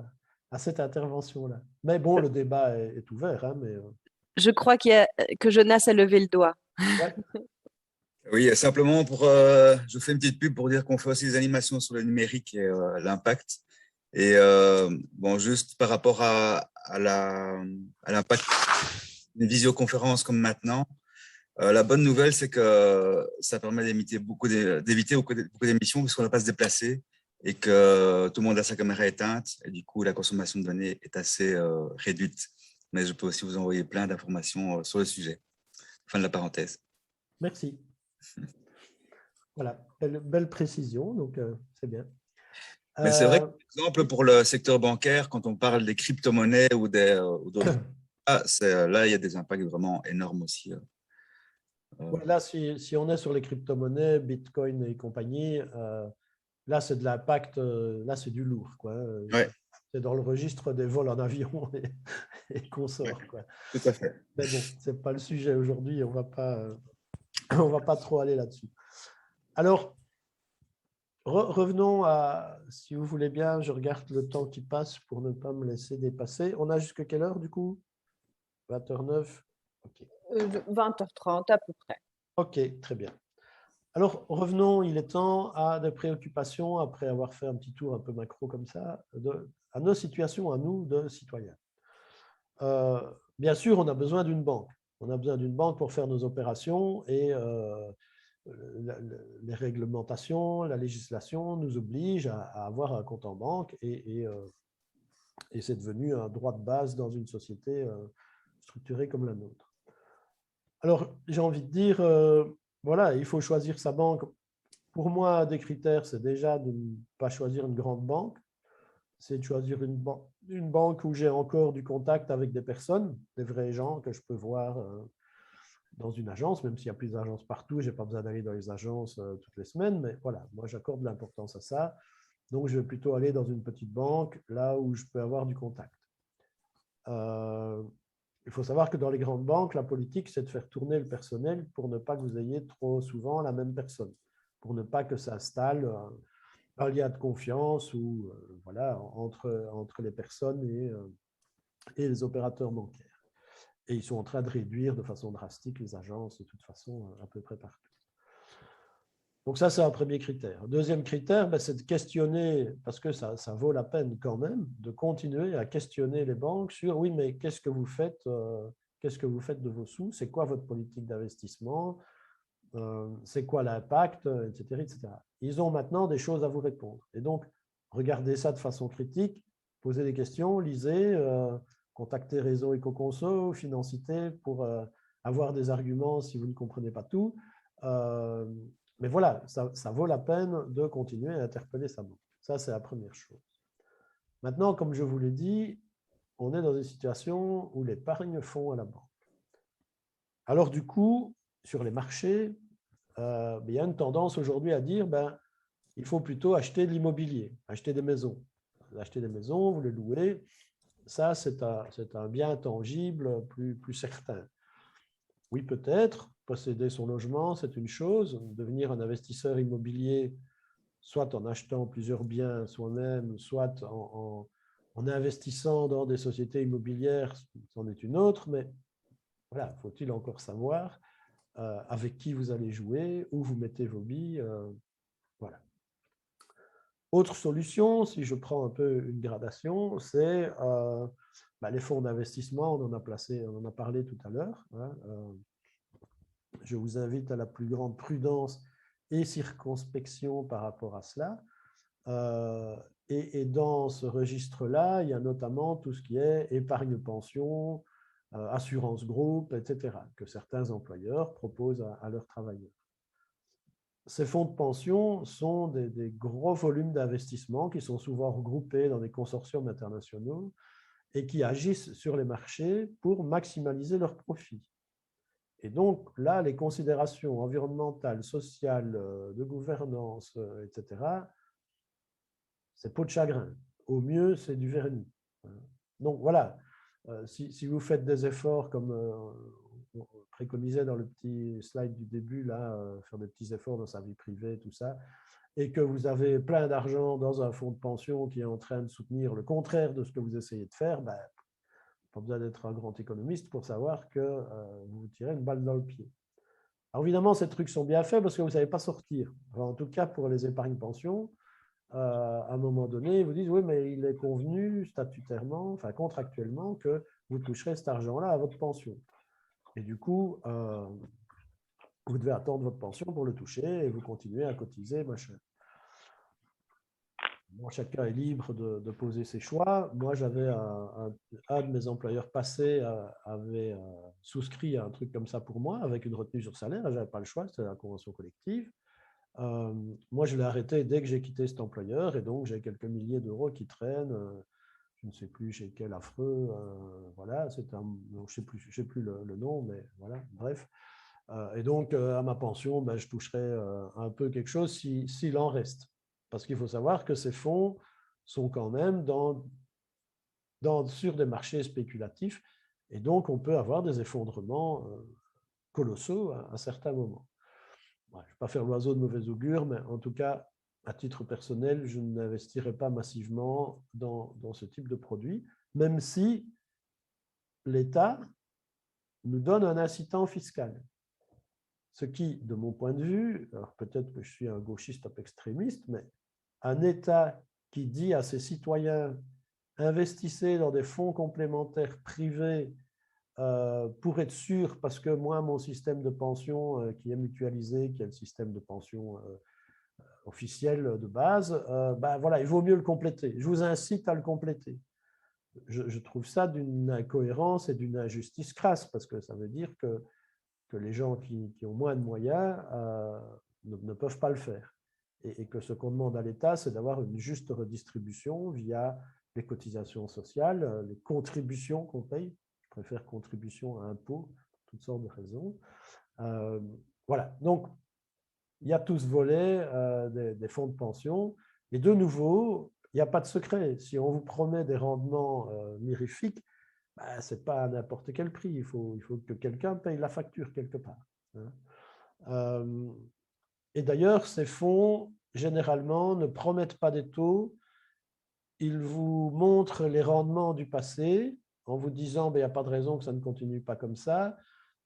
Speaker 4: à cette intervention-là. Mais bon, le débat est ouvert. Hein, mais,
Speaker 1: Je crois que Jonas a levé le doigt.
Speaker 4: ouais.
Speaker 2: Oui, simplement je fais une petite pub pour dire qu'on fait aussi des animations sur le numérique et l'impact. Et bon, juste par rapport à l'impact d'une visioconférence comme maintenant, la bonne nouvelle, c'est que ça permet d'éviter beaucoup d'émissions puisqu'on ne va pas se déplacer. et que tout le monde a sa caméra éteinte. Et du coup, la consommation de données est assez réduite. Mais je peux aussi vous envoyer plein d'informations sur le sujet. Fin de la parenthèse.
Speaker 4: Merci. Voilà, belle précision, donc c'est bien.
Speaker 2: Mais c'est vrai que, par exemple, pour le secteur bancaire, quand on parle des crypto-monnaies ou d'autres, là, il y a des impacts vraiment énormes aussi.
Speaker 4: Ouais, là, si on est sur les crypto-monnaies, Bitcoin et compagnie, là, c'est de l'impact, là, c'est du lourd, quoi.
Speaker 2: Ouais.
Speaker 4: C'est dans le registre des vols en avion et consorts, quoi.
Speaker 2: Tout à fait.
Speaker 4: Mais bon, ce n'est pas le sujet aujourd'hui, on va pas trop aller là-dessus. Alors, revenons à, si vous voulez bien, je regarde le temps qui passe pour ne pas me laisser dépasser. On a jusqu'à quelle heure, du coup? 20h09. Okay.
Speaker 1: 20h30 à peu près.
Speaker 4: OK, très bien. Alors, revenons, il est temps à des préoccupations, après avoir fait un petit tour un peu macro comme ça, à nos situations, à nous, de citoyens. Bien sûr, on a besoin d'une banque. On a besoin d'une banque pour faire nos opérations et les réglementations, la législation nous oblige à avoir un compte en banque et c'est devenu un droit de base dans une société structurée comme la nôtre. Alors, j'ai envie de dire, voilà, il faut choisir sa banque. Pour moi, un des critères, c'est déjà de ne pas choisir une grande banque, c'est de choisir une banque où j'ai encore du contact avec des personnes, des vrais gens que je peux voir dans une agence, même s'il y a plus d'agences partout, je n'ai pas besoin d'aller dans les agences toutes les semaines, mais voilà, moi j'accorde de l'importance à ça. Donc, je vais plutôt aller dans une petite banque, là où je peux avoir du contact. Il faut savoir que dans les grandes banques, la politique, c'est de faire tourner le personnel pour ne pas que vous ayez trop souvent la même personne, pour ne pas que ça installe un lien de confiance ou, voilà, entre les personnes et les opérateurs bancaires. Et ils sont en train de réduire de façon drastique les agences, de toute façon, à peu près partout. Donc ça, c'est un premier critère. Deuxième critère, c'est de questionner, parce que ça vaut la peine quand même, de continuer à questionner les banques sur, oui, mais qu'est-ce que vous faites de vos sous? C'est quoi votre politique d'investissement? C'est quoi l'impact, etc., etc. Ils ont maintenant des choses à vous répondre. Et donc, regardez ça de façon critique, posez des questions, lisez, contactez Réseau Ecoconso, Financité pour avoir des arguments si vous ne comprenez pas tout. Mais voilà, ça vaut la peine de continuer à interpeller sa banque. Ça, c'est la première chose. Maintenant, comme je vous l'ai dit, on est dans une situation où l'épargne fond à la banque. Alors du coup, sur les marchés, il y a une tendance aujourd'hui à dire il faut plutôt acheter de l'immobilier, acheter des maisons. Acheter des maisons, vous les louez, ça c'est un bien tangible plus certain. Oui, peut-être, posséder son logement, c'est une chose, devenir un investisseur immobilier, soit en achetant plusieurs biens soi-même, soit en investissant dans des sociétés immobilières, c'en est une autre, mais voilà, faut-il encore savoir avec qui vous allez jouer, où vous mettez vos billes, voilà. Autre solution, si je prends un peu une gradation, c'est les fonds d'investissement, on en a parlé tout à l'heure. Hein, je vous invite à la plus grande prudence et circonspection par rapport à cela. Et dans ce registre-là, il y a notamment tout ce qui est épargne-pension, assurance groupe, etc., que certains employeurs proposent à leurs travailleurs. Ces fonds de pension sont des gros volumes d'investissement qui sont souvent regroupés dans des consortiums internationaux et qui agissent sur les marchés pour maximaliser leurs profits. Et donc là, les considérations environnementales, sociales, de gouvernance, etc., c'est peau de chagrin. Au mieux, c'est du vernis. Donc voilà, si vous faites des efforts comme on préconisait dans le petit slide du début, là, faire des petits efforts dans sa vie privée, tout ça, et que vous avez plein d'argent dans un fonds de pension qui est en train de soutenir le contraire de ce que vous essayez de faire, pas besoin d'être un grand économiste pour savoir que vous vous tirez une balle dans le pied. Alors évidemment, ces trucs sont bien faits parce que vous ne savez pas sortir. Enfin, en tout cas, pour les épargnes pension, à un moment donné, ils vous disent, oui, mais il est convenu statutairement, enfin contractuellement, que vous toucherez cet argent-là à votre pension. Et du coup, vous devez attendre votre pension pour le toucher et vous continuez à cotiser, machin. Bon, chacun est libre de poser ses choix. Moi, j'avais un de mes employeurs passés avait souscrit à un truc comme ça pour moi, avec une retenue sur salaire. Je n'avais pas le choix, c'était la convention collective. Moi, je l'ai arrêté dès que j'ai quitté cet employeur, et donc j'ai quelques milliers d'euros qui traînent. Je ne sais plus chez quel affreux. Voilà, c'est un, je ne sais plus le nom, mais voilà, bref. Et donc, à ma pension, ben, je toucherai un peu quelque chose s'il en reste. Parce qu'il faut savoir que ces fonds sont quand même sur des marchés spéculatifs, et donc on peut avoir des effondrements colossaux à un certain moment. Je ne vais pas faire l'oiseau de mauvais augure, mais en tout cas, à titre personnel, je n'investirai pas massivement dans ce type de produit, même si l'État nous donne un incitant fiscal. Ce qui, de mon point de vue, alors peut-être que je suis un gauchiste un peu extrémiste, mais un État qui dit à ses citoyens investissez dans des fonds complémentaires privés pour être sûr, parce que moi, mon système de pension qui est mutualisé, qui est le système de pension officiel de base, ben voilà, il vaut mieux le compléter. Je vous incite à le compléter. Je trouve ça d'une incohérence et d'une injustice crasse, parce que ça veut dire que les gens qui ont moins de moyens ne peuvent pas le faire. Et que ce qu'on demande à l'État, c'est d'avoir une juste redistribution via les cotisations sociales, les contributions qu'on paye. Je préfère contribution à impôt, pour toutes sortes de raisons. Voilà, donc il y a tout ce volet des fonds de pension. Et de nouveau, il n'y a pas de secret. Si on vous promet des rendements mirifiques, ben, ce n'est pas à n'importe quel prix. Il faut que quelqu'un paye la facture quelque part. Et d'ailleurs, ces fonds, généralement, ne promettent pas des taux. Ils vous montrent les rendements du passé en vous disant ben, il n'y a pas de raison que ça ne continue pas comme ça.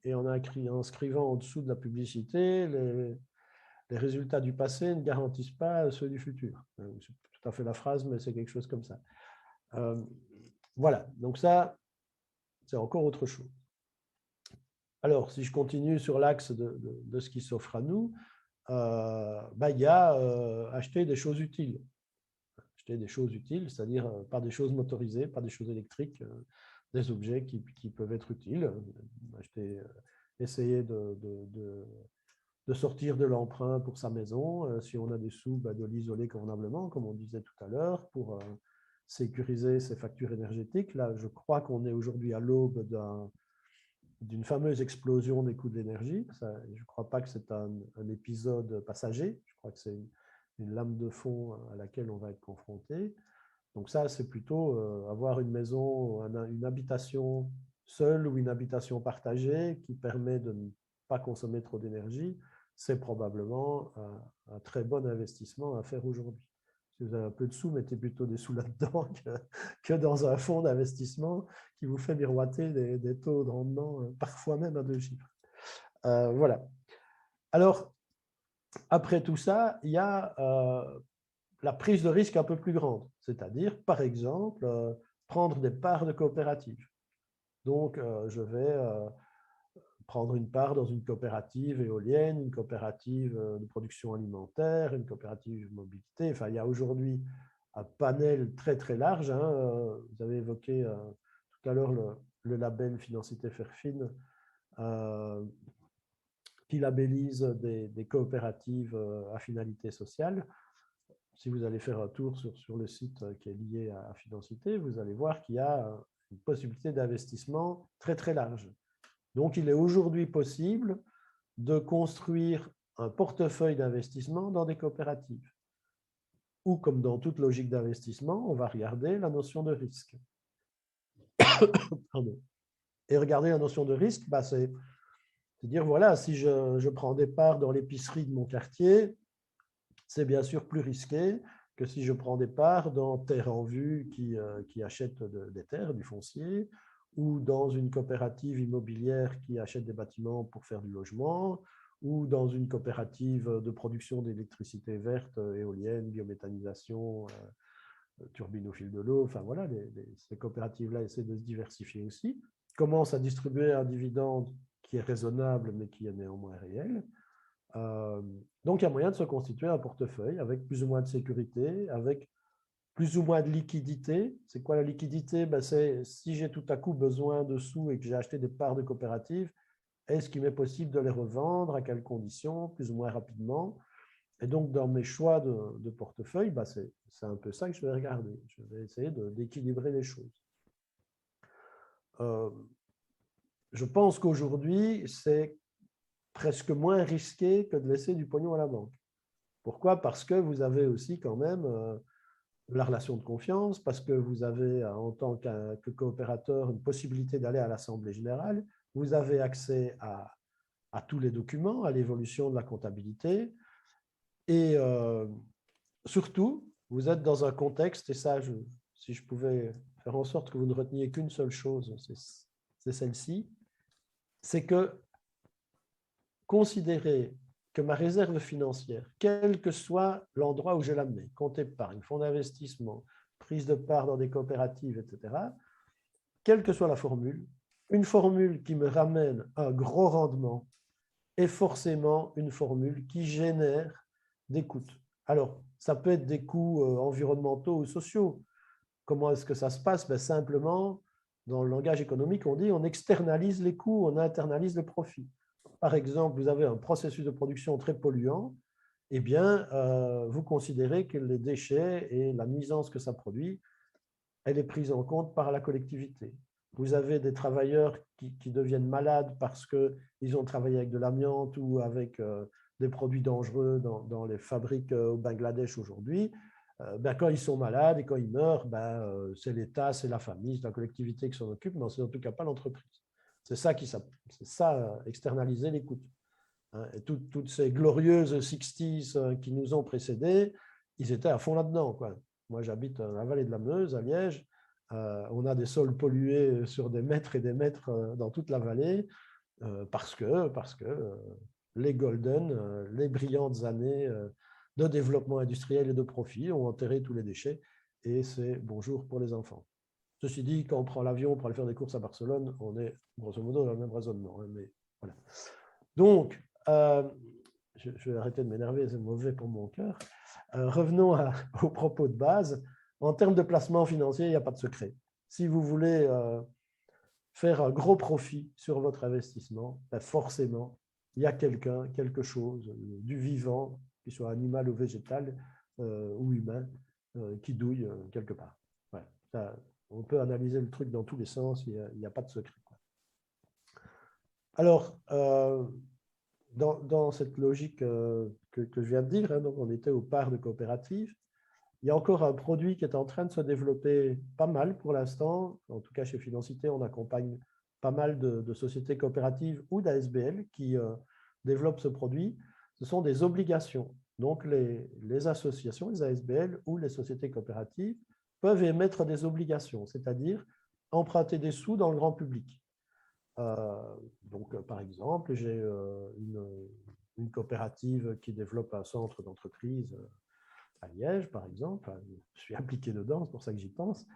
Speaker 4: Et en inscrivant en dessous de la publicité, les résultats du passé ne garantissent pas ceux du futur. C'est tout à fait la phrase, mais c'est quelque chose comme ça. Voilà, donc ça, c'est encore autre chose. Alors, si je continue sur l'axe de ce qui s'offre à nous, ben, il y a acheter des choses utiles. Acheter des choses utiles, c'est-à-dire pas des choses motorisées, pas des choses électriques, des objets qui peuvent être utiles. Essayer de sortir de l'emprunt pour sa maison. Si on a des sous, ben, de l'isoler convenablement, comme on disait tout à l'heure, pour sécuriser ses factures énergétiques. Là, je crois qu'on est aujourd'hui à l'aube d'une fameuse explosion des coûts de l'énergie. Je ne crois pas que c'est un épisode passager. Je crois que c'est une lame de fond à laquelle on va être confronté. Donc ça, c'est plutôt avoir une maison, une habitation seule ou une habitation partagée qui permet de ne pas consommer trop d'énergie. C'est probablement un très bon investissement à faire aujourd'hui. Si vous avez un peu de sous, mettez plutôt des sous là-dedans que dans un fonds d'investissement qui vous fait miroiter des taux de rendement, parfois même à 2 chiffres. Voilà. Alors, après tout ça, il y a la prise de risque un peu plus grande, c'est-à-dire, par exemple, prendre des parts de coopératives. Donc, je vais prendre une part dans une coopérative éolienne, une coopérative de production alimentaire, une coopérative de mobilité. Enfin, il y a aujourd'hui un panel très, très large. Vous avez évoqué tout à l'heure le label Financité Fairfin, qui labellise des coopératives à finalité sociale. Si vous allez faire un tour sur le site qui est lié à Financité, vous allez voir qu'il y a une possibilité d'investissement très, très large. Donc, il est aujourd'hui possible de construire un portefeuille d'investissement dans des coopératives. Ou, comme dans toute logique d'investissement, on va regarder la notion de risque. Pardon. Et regarder la notion de risque, bah, c'est dire, voilà, si je prends des parts dans l'épicerie de mon quartier, c'est bien sûr plus risqué que si je prends des parts dans Terre en Vue qui achète des terres, du foncier, ou dans une coopérative immobilière qui achète des bâtiments pour faire du logement, ou dans une coopérative de production d'électricité verte, éolienne, biométhanisation, turbine au fil de l'eau. Enfin voilà, ces coopératives-là essaient de se diversifier aussi, commencent à distribuer un dividende qui est raisonnable, mais qui est néanmoins réel. Donc, il y a moyen de se constituer un portefeuille avec plus ou moins de sécurité, avec plus ou moins de liquidité. C'est quoi la liquidité? C'est si j'ai tout à coup besoin de sous et que j'ai acheté des parts de coopérative, est-ce qu'il m'est possible de les revendre, à quelles conditions, plus ou moins rapidement? Et donc, dans mes choix de portefeuille, c'est un peu ça que je vais regarder. Je vais essayer d'équilibrer les choses. Je pense qu'aujourd'hui, c'est presque moins risqué que de laisser du pognon à la banque. Pourquoi? Parce que vous avez aussi quand même la relation de confiance, parce que vous avez, en tant que coopérateur, une possibilité d'aller à l'Assemblée générale, vous avez accès à tous les documents, à l'évolution de la comptabilité, et surtout, vous êtes dans un contexte, et ça, si je pouvais faire en sorte que vous ne reteniez qu'une seule chose, c'est celle-ci, c'est que considérez que ma réserve financière, quel que soit l'endroit où je la mets, compte épargne, fonds d'investissement, prise de part dans des coopératives, etc., quelle que soit la formule, une formule qui me ramène un gros rendement est forcément une formule qui génère des coûts. Alors, ça peut être des coûts environnementaux ou sociaux. Comment est-ce que ça se passe? Simplement, dans le langage économique, on dit on externalise les coûts, on internalise le profit. Par exemple, vous avez un processus de production très polluant, eh bien, vous considérez que les déchets et la nuisance que ça produit, elle est prise en compte par la collectivité. Vous avez des travailleurs qui deviennent malades parce qu'ils ont travaillé avec de l'amiante ou avec des produits dangereux dans les fabriques au Bangladesh aujourd'hui. Quand ils sont malades et quand ils meurent, c'est l'État, c'est la famille, c'est la collectivité qui s'en occupe, mais c'est en tout cas pas l'entreprise. C'est ça, externaliser les coûts. Et toutes ces glorieuses 60s qui nous ont précédés, ils étaient à fond là-dedans, quoi. Moi, j'habite dans la vallée de la Meuse, à Liège. On a des sols pollués sur des mètres et des mètres dans toute la vallée parce que les golden, les brillantes années de développement industriel et de profit ont enterré tous les déchets et c'est bonjour pour les enfants. Ceci dit, quand on prend l'avion pour aller faire des courses à Barcelone, on est grosso modo dans le même raisonnement. Mais voilà. Donc, je vais arrêter de m'énerver, c'est mauvais pour mon cœur. Revenons aux propos de base. En termes de placement financier, il n'y a pas de secret. Si vous voulez faire un gros profit sur votre investissement, forcément, il y a quelque chose, du vivant, qu'il soit animal ou végétal ou humain, qui douille quelque part. Ouais, ça, on peut analyser le truc dans tous les sens, il n'y a pas de secret. Alors, dans cette logique que je viens de dire, donc on était aux parts de coopératives, il y a encore un produit qui est en train de se développer pas mal pour l'instant. En tout cas, chez Financité, on accompagne pas mal de sociétés coopératives ou d'ASBL qui développent ce produit. Ce sont des obligations. Donc, les associations, les ASBL ou les sociétés coopératives peuvent émettre des obligations, c'est-à-dire emprunter des sous dans le grand public. Donc, par exemple, j'ai une coopérative qui développe un centre d'entreprise à Liège, par exemple. Je suis impliqué dedans, c'est pour ça que j'y pense.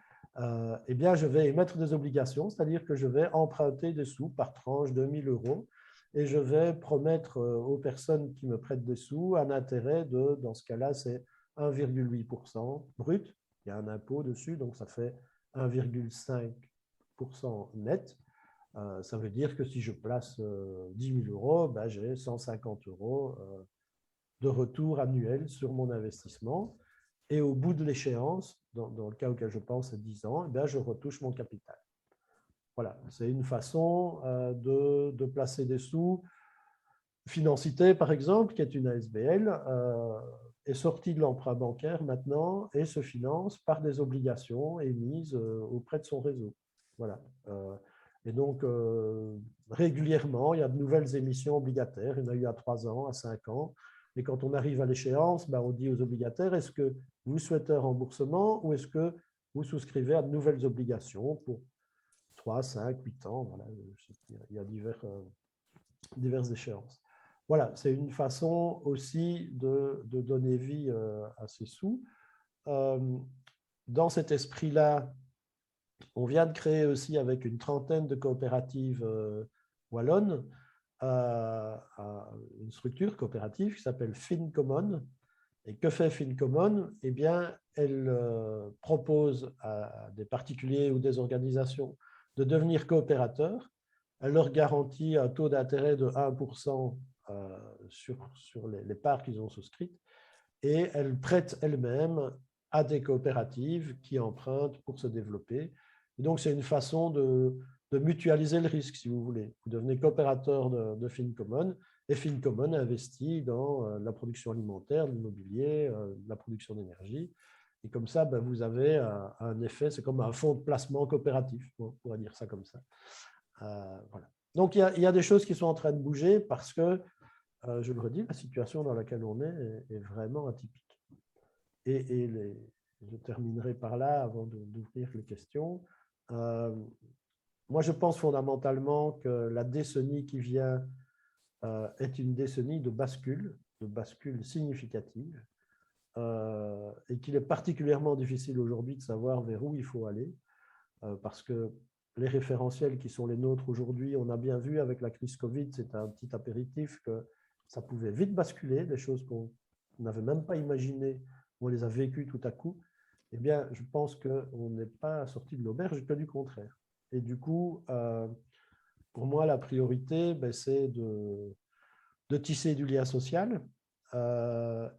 Speaker 4: Eh bien, je vais émettre des obligations, c'est-à-dire que je vais emprunter des sous par tranche de 1 000 € et je vais promettre aux personnes qui me prêtent des sous un intérêt dans ce cas-là, c'est 1,8% brut. Il y a un impôt dessus, donc ça fait 1,5% net. Ça veut dire que si je place 10 000 €, j'ai 150 € de retour annuel sur mon investissement. Et au bout de l'échéance, dans le cas auquel je pense, c'est 10 ans, je retouche mon capital. Voilà, c'est une façon de placer des sous. Financité, par exemple, qui est une ASBL, est sortie de l'emprunt bancaire maintenant et se finance par des obligations émises auprès de son réseau. Voilà. Et donc, régulièrement, il y a de nouvelles émissions obligataires. Il y en a eu à 3 ans, à 5 ans. Et quand on arrive à l'échéance, on dit aux obligataires, est-ce que vous souhaitez un remboursement ou est-ce que vous souscrivez à de nouvelles obligations pour 3, 5, 8 ans. Voilà. Il y a diverses échéances. Voilà, c'est une façon aussi de donner vie à ces sous. Dans cet esprit-là, on vient de créer aussi avec une trentaine de coopératives wallonnes une structure coopérative qui s'appelle FinCommon, Et que fait Fincommon? Eh bien, elle propose à des particuliers ou des organisations de devenir coopérateurs. Elle leur garantit un taux d'intérêt de 1% sur les parts qu'ils ont souscrites et elle prête elle-même à des coopératives qui empruntent pour se développer. Et donc, c'est une façon de mutualiser le risque, si vous voulez. Vous devenez coopérateur de Fincommon et Fincommon investit dans la production alimentaire, l'immobilier, la production d'énergie. Et comme ça, ben, vous avez un effet, c'est comme un fonds de placement coopératif, on pourrait dire ça comme ça. Voilà. Donc, il y a des choses qui sont en train de bouger parce que, je le redis, la situation dans laquelle on est vraiment atypique. Et je terminerai par là avant d'ouvrir les questions. Moi, je pense fondamentalement que la décennie qui vient est une décennie de bascule significative, et qu'il est particulièrement difficile aujourd'hui de savoir vers où il faut aller, parce que les référentiels qui sont les nôtres aujourd'hui, on a bien vu avec la crise Covid, c'est un petit apéritif que ça pouvait vite basculer, des choses qu'on n'avait même pas imaginées, on les a vécues tout à coup. Eh bien, je pense qu'on n'est pas sorti de l'auberge, que du contraire. Et du coup, pour moi, la priorité, ben, c'est de tisser du lien social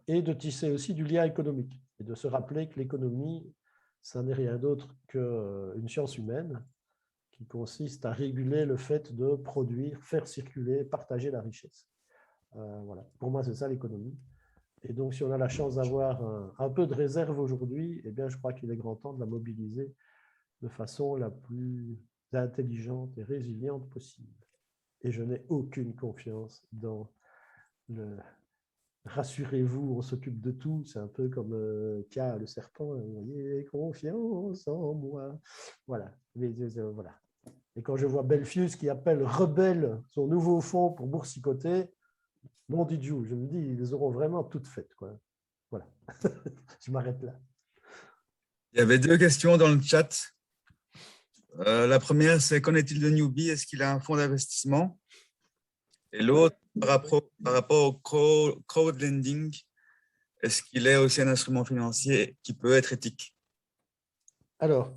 Speaker 4: et de tisser aussi du lien économique. Et de se rappeler que l'économie, ça n'est rien d'autre qu'une science humaine qui consiste à réguler le fait de produire, faire circuler, partager la richesse. Voilà. Pour moi, c'est ça l'économie. Et donc, si on a la chance d'avoir un peu de réserve aujourd'hui, eh bien, je crois qu'il est grand temps de la mobiliser de façon la plus intelligente et résiliente possible. Et je n'ai aucune confiance dans le « rassurez-vous, on s'occupe de tout ». C'est un peu comme K, le serpent, « ayez confiance en moi ». Voilà. Voilà. Et quand je vois Belfius qui appelle Rebelle son nouveau fonds pour boursicoter, bon Didiou, je me dis, ils auront vraiment toutes faites, quoi. Voilà. Je m'arrête là.
Speaker 2: Il y avait deux questions dans le chat. La première, c'est qu'en est-il de Newbie? Est-ce qu'il a un fonds d'investissement? Et l'autre, par rapport au crowdlending, est-ce qu'il est aussi un instrument financier qui peut être éthique?
Speaker 4: Alors,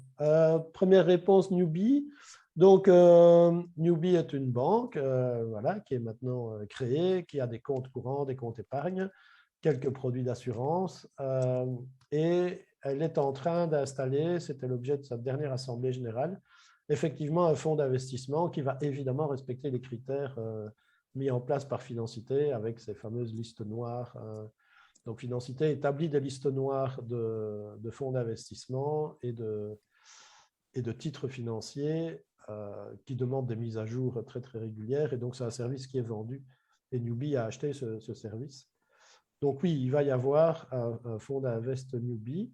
Speaker 4: première réponse, Newbie. Donc, Newbie est une banque voilà, qui est maintenant créée, qui a des comptes courants, des comptes épargne, quelques produits d'assurance, et elle est en train d'installer, c'était l'objet de sa dernière assemblée générale, effectivement un fonds d'investissement qui va évidemment respecter les critères mis en place par Financité avec ces fameuses listes noires. Donc, Financité établit des listes noires de fonds d'investissement et de titres financiers qui demandent des mises à jour très, très régulières. Et donc, c'est un service qui est vendu. Et Newbie a acheté ce service. Donc, oui, il va y avoir un fonds d'invest Newbie.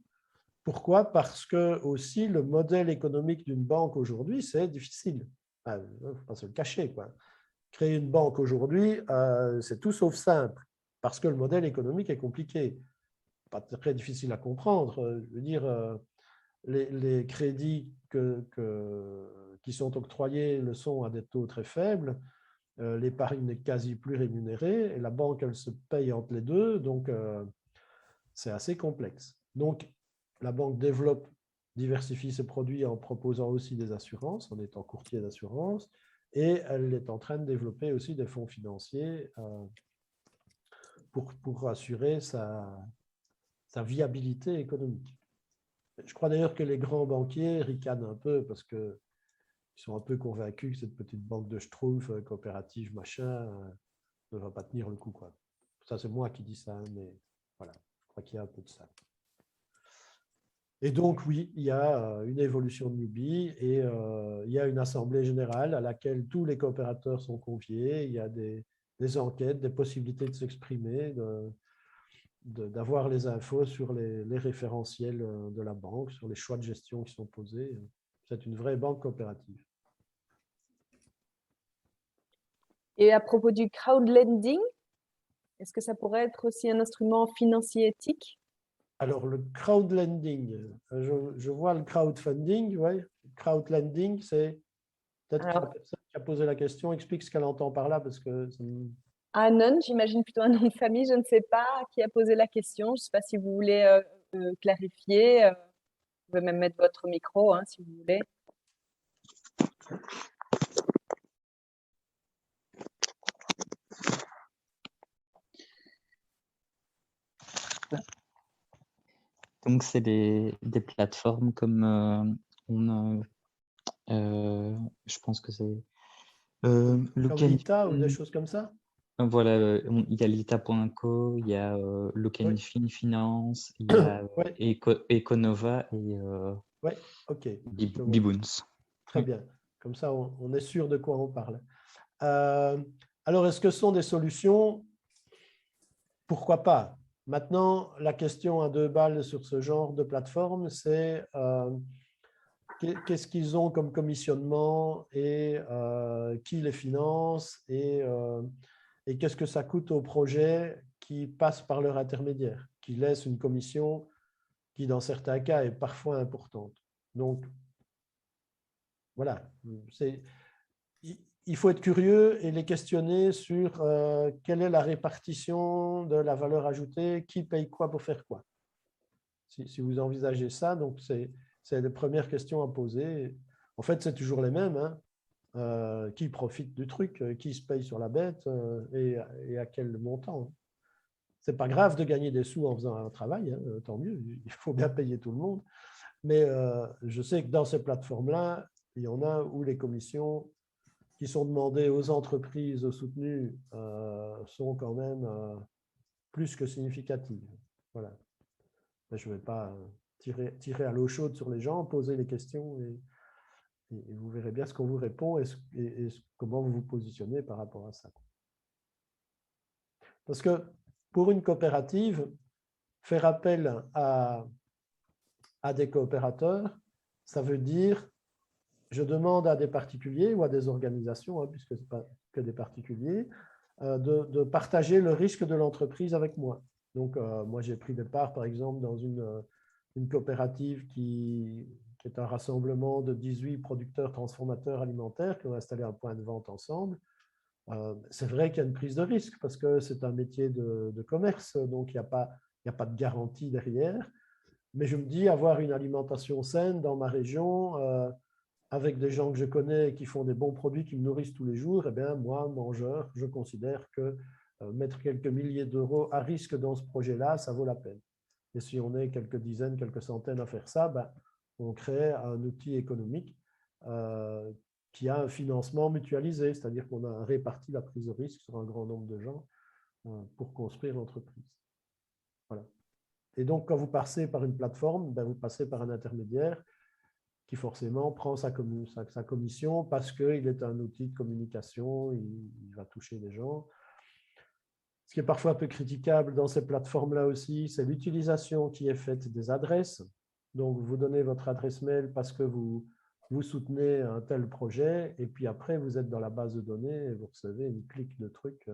Speaker 4: Pourquoi? Parce que aussi, le modèle économique d'une banque aujourd'hui, c'est difficile. Il ne faut pas se le cacher, quoi. Créer une banque aujourd'hui, c'est tout sauf simple, parce que le modèle économique est compliqué. Pas très difficile à comprendre. Je veux dire, les crédits qui sont octroyés le sont à des taux très faibles. L'épargne n'est quasi plus rémunérée et la banque, elle se paye entre les deux. Donc, c'est assez complexe. Donc, la banque développe, diversifie ses produits en proposant aussi des assurances, en étant courtier d'assurance, et elle est en train de développer aussi des fonds financiers pour assurer sa viabilité économique. Je crois d'ailleurs que les grands banquiers ricanent un peu parce qu'ils sont un peu convaincus que cette petite banque de Schtroumpf, coopérative, machin, ne va pas tenir le coup, quoi. Ça, c'est moi qui dis ça, mais voilà, je crois qu'il y a un peu de ça. Et donc, oui, il y a une évolution de Newbie et il y a une assemblée générale à laquelle tous les coopérateurs sont conviés. Il y a des enquêtes, des possibilités de s'exprimer, d'avoir les infos sur les référentiels de la banque, sur les choix de gestion qui sont posés. C'est une vraie banque coopérative.
Speaker 1: Et à propos du crowdlending, est-ce que ça pourrait être aussi un instrument financier éthique?
Speaker 4: Alors, le crowdlending, je vois le crowdfunding, ouais. Crowdlending, c'est peut-être que la personne qui a posé la question explique ce qu'elle entend par là, parce que
Speaker 1: Anon, j'imagine plutôt un nom de famille, je ne sais pas qui a posé la question. Je ne sais pas si vous voulez clarifier. Vous pouvez même mettre votre micro hein, si vous voulez.
Speaker 5: Donc, c'est des plateformes comme je pense que c'est
Speaker 4: Comme
Speaker 5: Look&Feel.
Speaker 4: l'ITA ou des choses comme ça?
Speaker 5: Voilà, il y a lita.co, il y a Look&Feel Finance, il y a
Speaker 4: Ouais,
Speaker 5: Econova et
Speaker 4: ouais, ok. Je vois.
Speaker 5: Biboons.
Speaker 4: Très bien. Comme ça, on est sûr de quoi on parle. Alors, est-ce que ce sont des solutions? Pourquoi pas? Maintenant, la question à 2 balles sur ce genre de plateforme, c'est qu'est-ce qu'ils ont comme commissionnement et qui les finance et qu'est-ce que ça coûte aux projets qui passent par leur intermédiaire, qui laissent une commission qui, dans certains cas, est parfois importante. Donc, voilà, il faut être curieux et les questionner sur quelle est la répartition de la valeur ajoutée, qui paye quoi pour faire quoi. Si vous envisagez ça, donc c'est les premières questions à poser. En fait, c'est toujours les mêmes. Hein. Qui profite du truc, qui se paye sur la bête et à quel montant. C'est pas grave de gagner des sous en faisant un travail, hein, tant mieux, il faut bien payer tout le monde. Mais je sais que dans ces plateformes-là, il y en a où les commissions qui sont demandées aux entreprises soutenues sont quand même plus que significatives. Voilà. Mais je ne vais pas tirer à l'eau chaude sur les gens, poser les questions et vous verrez bien ce qu'on vous répond et comment vous vous positionnez par rapport à ça. Parce que pour une coopérative, faire appel à des coopérateurs, ça veut dire je demande à des particuliers ou à des organisations, hein, puisque ce n'est pas que des particuliers, de partager le risque de l'entreprise avec moi. Donc, moi, j'ai pris des parts, par exemple, dans une coopérative qui est un rassemblement de 18 producteurs transformateurs alimentaires qui ont installé un point de vente ensemble. C'est vrai qu'il y a une prise de risque parce que c'est un métier de commerce, donc il n'y a pas de garantie derrière. Mais je me dis, avoir une alimentation saine dans ma région, avec des gens que je connais qui font des bons produits qui me nourrissent tous les jours, eh bien, moi, mangeur, je considère que mettre quelques milliers d'euros à risque dans ce projet-là, ça vaut la peine. Et si on est quelques dizaines, quelques centaines à faire ça, ben, on crée un outil économique qui a un financement mutualisé, c'est-à-dire qu'on a réparti la prise de risque sur un grand nombre de gens pour construire l'entreprise. Voilà. Et donc, quand vous passez par une plateforme, ben, vous passez par un intermédiaire qui forcément prend sa commission parce qu'il est un outil de communication, il va toucher les gens. Ce qui est parfois un peu critiquable dans ces plateformes-là aussi, c'est l'utilisation qui est faite des adresses. Donc, vous donnez votre adresse mail parce que vous soutenez un tel projet, et puis après, vous êtes dans la base de données et vous recevez une clique de trucs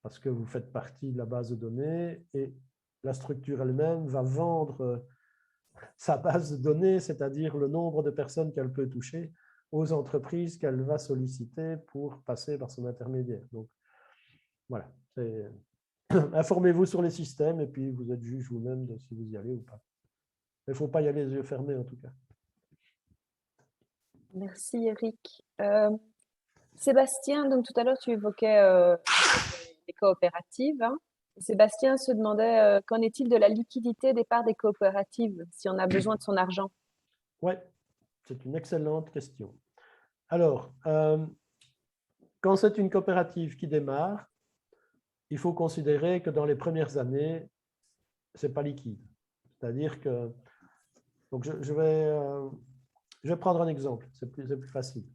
Speaker 4: parce que vous faites partie de la base de données, et la structure elle-même va vendre sa base de données, c'est-à-dire le nombre de personnes qu'elle peut toucher, aux entreprises qu'elle va solliciter pour passer par son intermédiaire. Donc, voilà. Informez-vous sur les systèmes et puis vous êtes juge vous-même de si vous y allez ou pas. Il ne faut pas y aller les yeux fermés en tout cas.
Speaker 1: Merci Eric. Sébastien, donc tout à l'heure tu évoquais les coopératives. Hein. Sébastien se demandait qu'en est-il de la liquidité des parts des coopératives, si on a besoin de son argent?
Speaker 4: Oui, c'est une excellente question. Alors, quand c'est une coopérative qui démarre, il faut considérer que dans les premières années, ce n'est pas liquide. C'est-à-dire que, donc je vais prendre un exemple, c'est plus facile.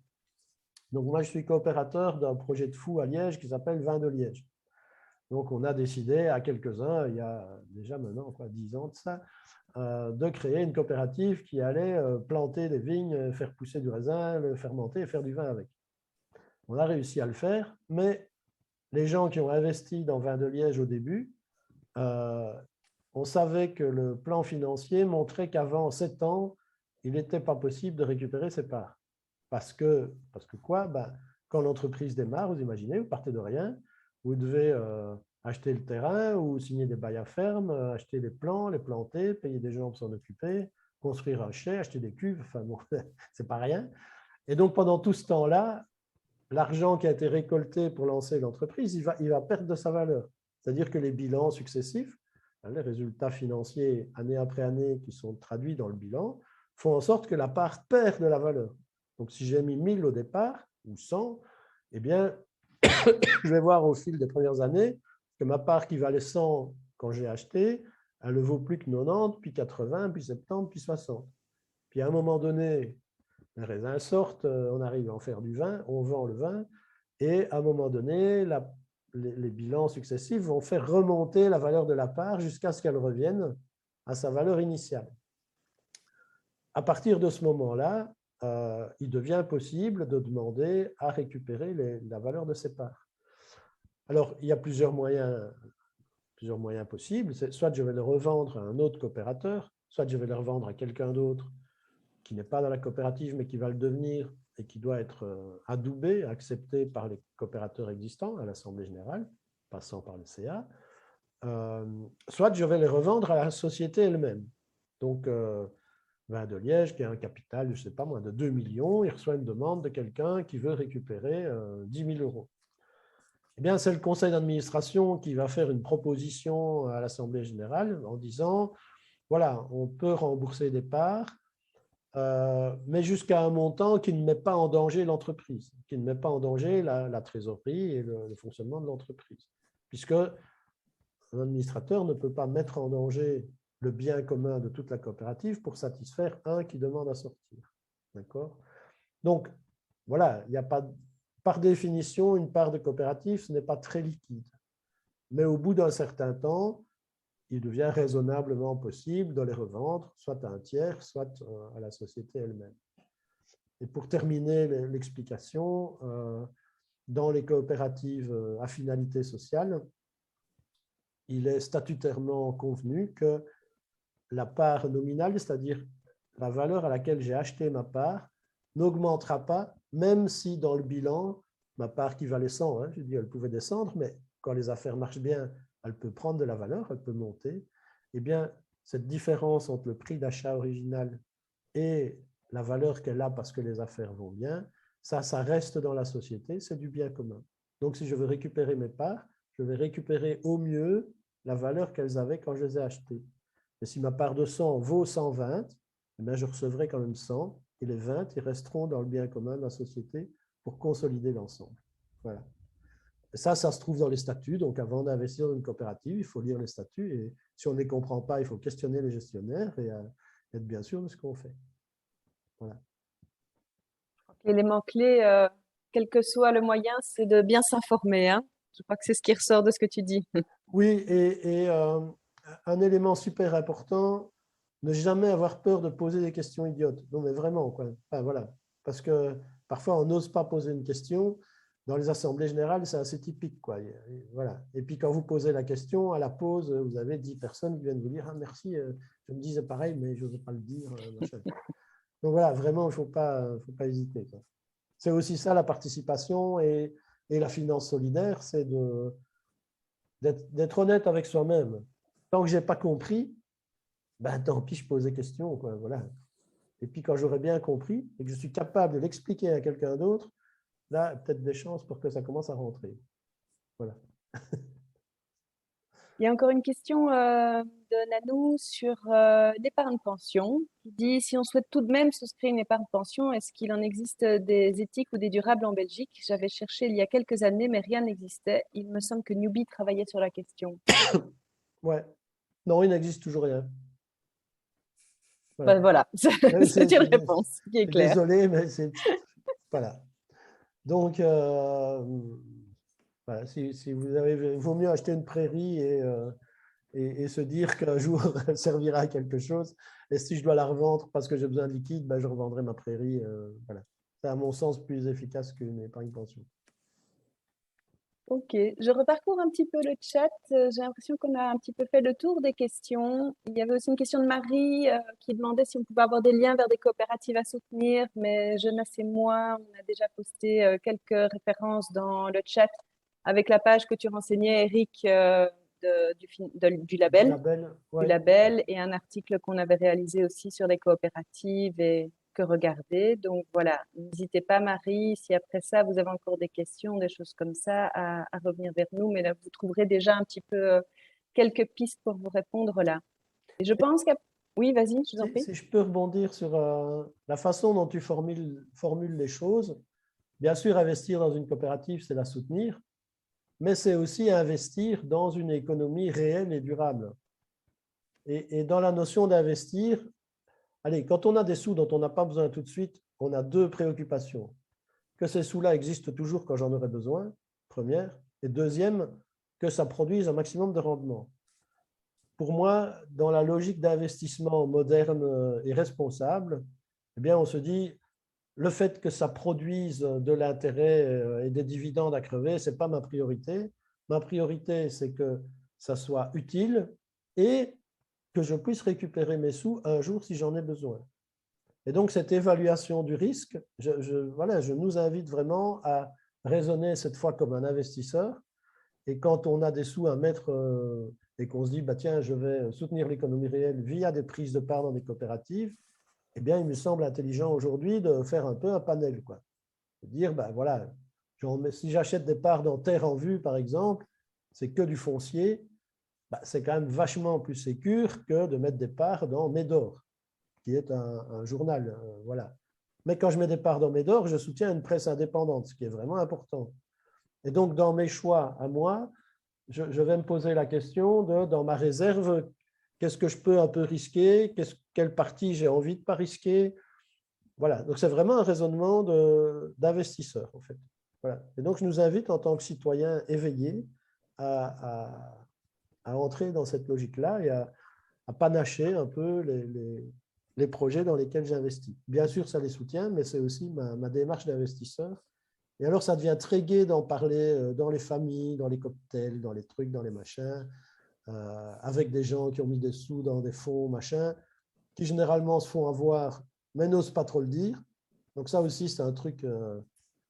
Speaker 4: Donc moi, je suis coopérateur d'un projet de fou à Liège qui s'appelle Vin de Liège. Donc on a décidé à quelques-uns, il y a déjà maintenant 10 ans de ça, de créer une coopérative qui allait planter des vignes, faire pousser du raisin, le fermenter et faire du vin avec. On a réussi à le faire, mais les gens qui ont investi dans Vin de Liège au début, on savait que le plan financier montrait qu'avant 7 ans, il n'était pas possible de récupérer ses parts. Parce que quoi? Ben, quand l'entreprise démarre, vous imaginez, vous partez de rien, Vous devez acheter le terrain ou signer des bails à ferme, acheter les plants, les planter, payer des gens pour s'en occuper, construire un chai, acheter des cuves, enfin bon, c'est pas rien. Et donc pendant tout ce temps-là, l'argent qui a été récolté pour lancer l'entreprise, il va perdre de sa valeur. C'est-à-dire que les bilans successifs, les résultats financiers année après année qui sont traduits dans le bilan, font en sorte que la part perd de la valeur. Donc si j'ai mis 1000 au départ, ou 100, eh bien, je vais voir au fil des premières années que ma part qui valait 100 quand j'ai acheté, elle ne vaut plus que 90, puis 80, puis 70, puis 60. Puis à un moment donné, les raisins sortent, on arrive à en faire du vin, on vend le vin, et à un moment donné, les bilans successifs vont faire remonter la valeur de la part jusqu'à ce qu'elle revienne à sa valeur initiale. À partir de ce moment-là, il devient possible de demander à récupérer la valeur de ses parts. Alors, il y a plusieurs moyens possibles. Soit je vais le revendre à un autre coopérateur, soit je vais le revendre à quelqu'un d'autre qui n'est pas dans la coopérative, mais qui va le devenir et qui doit être adoubé, accepté par les coopérateurs existants à l'Assemblée générale, passant par le CA. Soit je vais les revendre à la société elle-même. Donc, Vin de Liège, qui a un capital, je ne sais pas moi, de 2 millions, il reçoit une demande de quelqu'un qui veut récupérer 10 000 euros. Eh bien, c'est le conseil d'administration qui va faire une proposition à l'Assemblée générale en disant, voilà, on peut rembourser des parts, mais jusqu'à un montant qui ne met pas en danger l'entreprise, qui ne met pas en danger la trésorerie et le fonctionnement de l'entreprise. Puisque un administrateur ne peut pas mettre en danger le bien commun de toute la coopérative pour satisfaire un qui demande à sortir. D'accord ? Donc, voilà, il n'y a pas, par définition, une part de coopérative, ce n'est pas très liquide. Mais au bout d'un certain temps, il devient raisonnablement possible de les revendre, soit à un tiers, soit à la société elle-même. Et pour terminer l'explication, dans les coopératives à finalité sociale, il est statutairement convenu que la part nominale, c'est-à-dire la valeur à laquelle j'ai acheté ma part, n'augmentera pas, même si dans le bilan, ma part qui valait 100, je dis, elle pouvait descendre, mais quand les affaires marchent bien, elle peut prendre de la valeur, elle peut monter. Eh bien, cette différence entre le prix d'achat original et la valeur qu'elle a parce que les affaires vont bien, ça reste dans la société, c'est du bien commun. Donc, si je veux récupérer mes parts, je vais récupérer au mieux la valeur qu'elles avaient quand je les ai achetées. Et si ma part de 100 vaut 120, eh bien, je recevrai quand même 100, et les 20, ils resteront dans le bien commun de la société pour consolider l'ensemble. Voilà. Et ça se trouve dans les statuts. Donc, avant d'investir dans une coopérative, il faut lire les statuts. Et si on ne les comprend pas, il faut questionner les gestionnaires et être bien sûr de ce qu'on fait. Voilà.
Speaker 1: L'élément clé, quel que soit le moyen, c'est de bien s'informer. Hein. Je crois que c'est ce qui ressort de ce que tu dis.
Speaker 4: Oui, et un élément super important, ne jamais avoir peur de poser des questions idiotes. Non, mais vraiment, quoi. Enfin, voilà. Parce que parfois, on n'ose pas poser une question. Dans les assemblées générales, c'est assez typique, quoi. Voilà. Et puis, quand vous posez la question, à la pause, vous avez 10 personnes qui viennent vous dire « Ah, merci, je me disais pareil, mais je n'osais pas le dire. » Donc, voilà, vraiment, il ne faut pas hésiter, quoi. C'est aussi ça, la participation et la finance solidaire, c'est d'être honnête avec soi-même. Tant que je n'ai pas compris, ben, tant pis, je pose des questions, quoi, voilà. Et puis, quand j'aurai bien compris et que je suis capable de l'expliquer à quelqu'un d'autre, là, peut-être des chances pour que ça commence à rentrer. Voilà.
Speaker 1: Il y a encore une question de Nanou sur l'épargne pension. Il dit, si on souhaite tout de même souscrire une épargne pension, est-ce qu'il en existe des éthiques ou des durables en Belgique? J'avais cherché il y a quelques années, mais rien n'existait. Il me semble que Newbie travaillait sur la question.
Speaker 4: Ouais. Non, il n'existe toujours rien.
Speaker 1: Voilà, voilà. C'est une réponse qui est claire.
Speaker 4: Désolé, mais c'est... Voilà. Donc, voilà, si vous avez... Il vaut mieux acheter une prairie et se dire qu'un jour, elle servira à quelque chose. Et si je dois la revendre parce que j'ai besoin de liquide, ben, je revendrai ma prairie. Voilà. C'est à mon sens plus efficace qu'une épargne pension.
Speaker 1: Ok, je reparcours un petit peu le chat. J'ai l'impression qu'on a un petit peu fait le tour des questions. Il y avait aussi une question de Marie qui demandait si on pouvait avoir des liens vers des coopératives à soutenir, mais Jeunesse et moi, on a déjà posté quelques références dans le chat avec la page que tu renseignais, Eric, du label,
Speaker 4: Ouais.
Speaker 1: du label, et un article qu'on avait réalisé aussi sur les coopératives et que regarder. Donc voilà, n'hésitez pas, Marie, si après ça vous avez encore des questions, des choses comme ça, à revenir vers nous. Mais là, vous trouverez déjà un petit peu quelques pistes pour vous répondre là. Et je pense que... Oui, vas-y, je vous en prie.
Speaker 4: Si je peux rebondir sur la façon dont tu formules les choses, bien sûr, investir dans une coopérative, c'est la soutenir, mais c'est aussi investir dans une économie réelle et durable. Et dans la notion d'investir, allez, quand on a des sous dont on n'a pas besoin tout de suite, on a deux préoccupations. Que ces sous-là existent toujours quand j'en aurai besoin, première, et deuxième, que ça produise un maximum de rendement. Pour moi, dans la logique d'investissement moderne et responsable, eh bien, on se dit, le fait que ça produise de l'intérêt et des dividendes à crever, ce n'est pas ma priorité. Ma priorité, c'est que ça soit utile et que je puisse récupérer mes sous un jour si j'en ai besoin. Et donc, cette évaluation du risque, je nous invite vraiment à raisonner cette fois comme un investisseur. Et quand on a des sous à mettre et qu'on se dit, bah, tiens, je vais soutenir l'économie réelle via des prises de part dans des coopératives, eh bien, il me semble intelligent aujourd'hui de faire un peu un panel, quoi. De dire, ben voilà, si j'achète des parts dans Terre en Vue, par exemple, c'est que du foncier, ben, c'est quand même vachement plus sécure que de mettre des parts dans Médor, qui est un journal, voilà. Mais quand je mets des parts dans Médor, je soutiens une presse indépendante, ce qui est vraiment important. Et donc, dans mes choix à moi, je vais me poser la question de, dans ma réserve, qu'est-ce que je peux un peu risquer, quelle partie j'ai envie de ne pas risquer. Voilà, donc c'est vraiment un raisonnement d'investisseur, en fait. Voilà. Et donc, je nous invite en tant que citoyens éveillés à entrer dans cette logique-là et à panacher un peu les projets dans lesquels j'investis. Bien sûr, ça les soutient, mais c'est aussi ma démarche d'investisseur. Et alors, ça devient très gai d'en parler dans les familles, dans les cocktails, dans les trucs, dans les machins, avec des gens qui ont mis des sous dans des fonds, machin, qui généralement se font avoir, mais n'osent pas trop le dire. Donc ça aussi, c'est un truc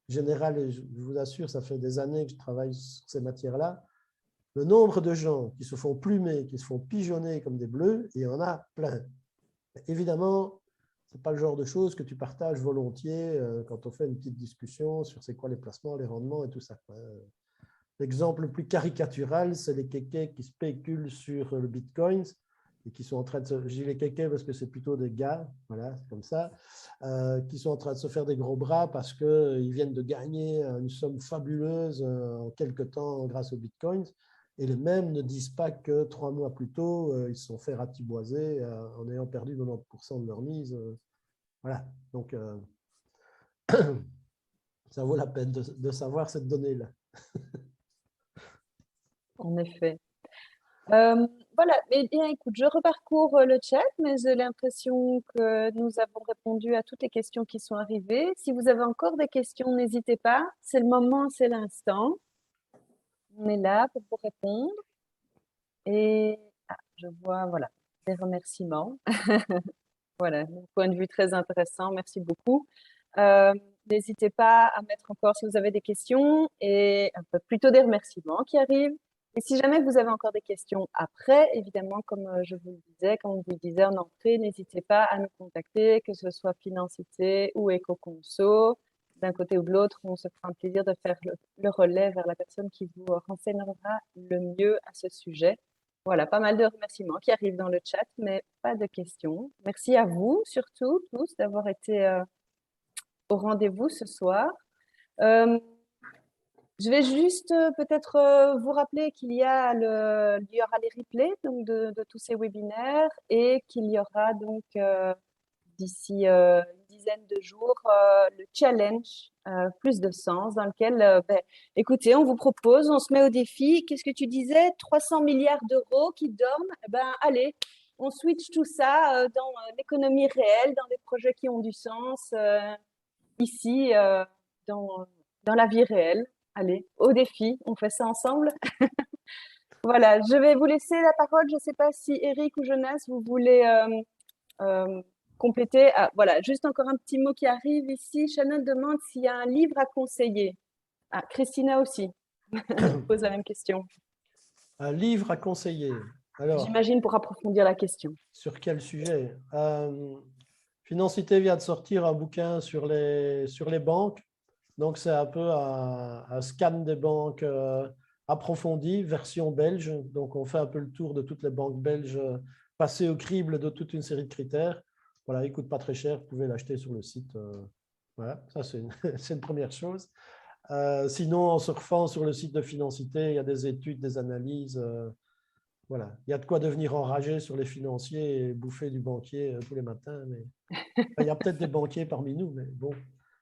Speaker 4: général, et je vous assure, ça fait des années que je travaille sur ces matières-là. Le nombre de gens qui se font plumer, qui se font pigeonner comme des bleus, il y en a plein. Évidemment, ce n'est pas le genre de choses que tu partages volontiers quand on fait une petite discussion sur c'est quoi les placements, les rendements et tout ça. L'exemple le plus caricatural, c'est les kékés qui spéculent sur le Bitcoin et qui sont en train de se... Je dis les kékés parce que c'est plutôt des gars, voilà, comme ça, qui sont en train de se faire des gros bras parce qu'ils viennent de gagner une somme fabuleuse en quelque temps grâce au Bitcoin. Et les mêmes ne disent pas que 3 mois plus tôt, ils se sont fait ratiboiser en ayant perdu 90% de leur mise. Voilà, donc ça vaut la peine de savoir cette donnée-là.
Speaker 1: En effet. Voilà, mais bien, écoute, je reparcours le chat, mais j'ai l'impression que nous avons répondu à toutes les questions qui sont arrivées. Si vous avez encore des questions, n'hésitez pas. C'est le moment, c'est l'instant. On est là pour vous répondre. Et je vois, voilà, des remerciements. Voilà, un point de vue très intéressant. Merci beaucoup. N'hésitez pas à mettre encore si vous avez des questions et un peu plutôt des remerciements qui arrivent. Et si jamais vous avez encore des questions après, évidemment, comme je vous le disais, comme vous le disiez en entrée, n'hésitez pas à nous contacter, que ce soit Financité ou Ecoconso. D'un côté ou de l'autre, on se fera un plaisir de faire le relais vers la personne qui vous renseignera le mieux à ce sujet. Voilà, pas mal de remerciements qui arrivent dans le chat, mais pas de questions. Merci à vous, surtout, tous, d'avoir été au rendez-vous ce soir. Je vais juste peut-être vous rappeler qu'il y aura les replays donc, de tous ces webinaires et qu'il y aura donc d'ici une dizaine de jours le challenge plus de sens dans lequel, écoutez, on vous propose, on se met au défi. Qu'est-ce que tu disais? 300 milliards d'euros qui dorment? Eh ben, allez, on switch tout ça dans l'économie réelle, dans des projets qui ont du sens ici, dans la vie réelle. Allez, au défi, on fait ça ensemble. Voilà, je vais vous laisser la parole. Je ne sais pas si Eric ou Jonas, vous voulez compléter. Ah, voilà, juste encore un petit mot qui arrive ici. Shannon demande s'il y a un livre à conseiller. Ah, Christina aussi. Je vous pose la même question.
Speaker 4: Un livre à conseiller. Alors,
Speaker 1: J'imagine pour approfondir la question.
Speaker 4: sur quel sujet? Financité vient de sortir un bouquin sur les banques. Donc, c'est un peu un scan des banques approfondi, version belge. Donc, on fait un peu le tour de toutes les banques belges, passer au crible de toute une série de critères. Voilà, il ne coûte pas très cher, vous pouvez l'acheter sur le site. Voilà, ça, c'est une première chose. Sinon, en surfant sur le site de Financité, il y a des études, des analyses. Voilà, il y a de quoi devenir enragé sur les financiers et bouffer du banquier tous les matins. Mais il y a peut-être des banquiers parmi nous, mais bon,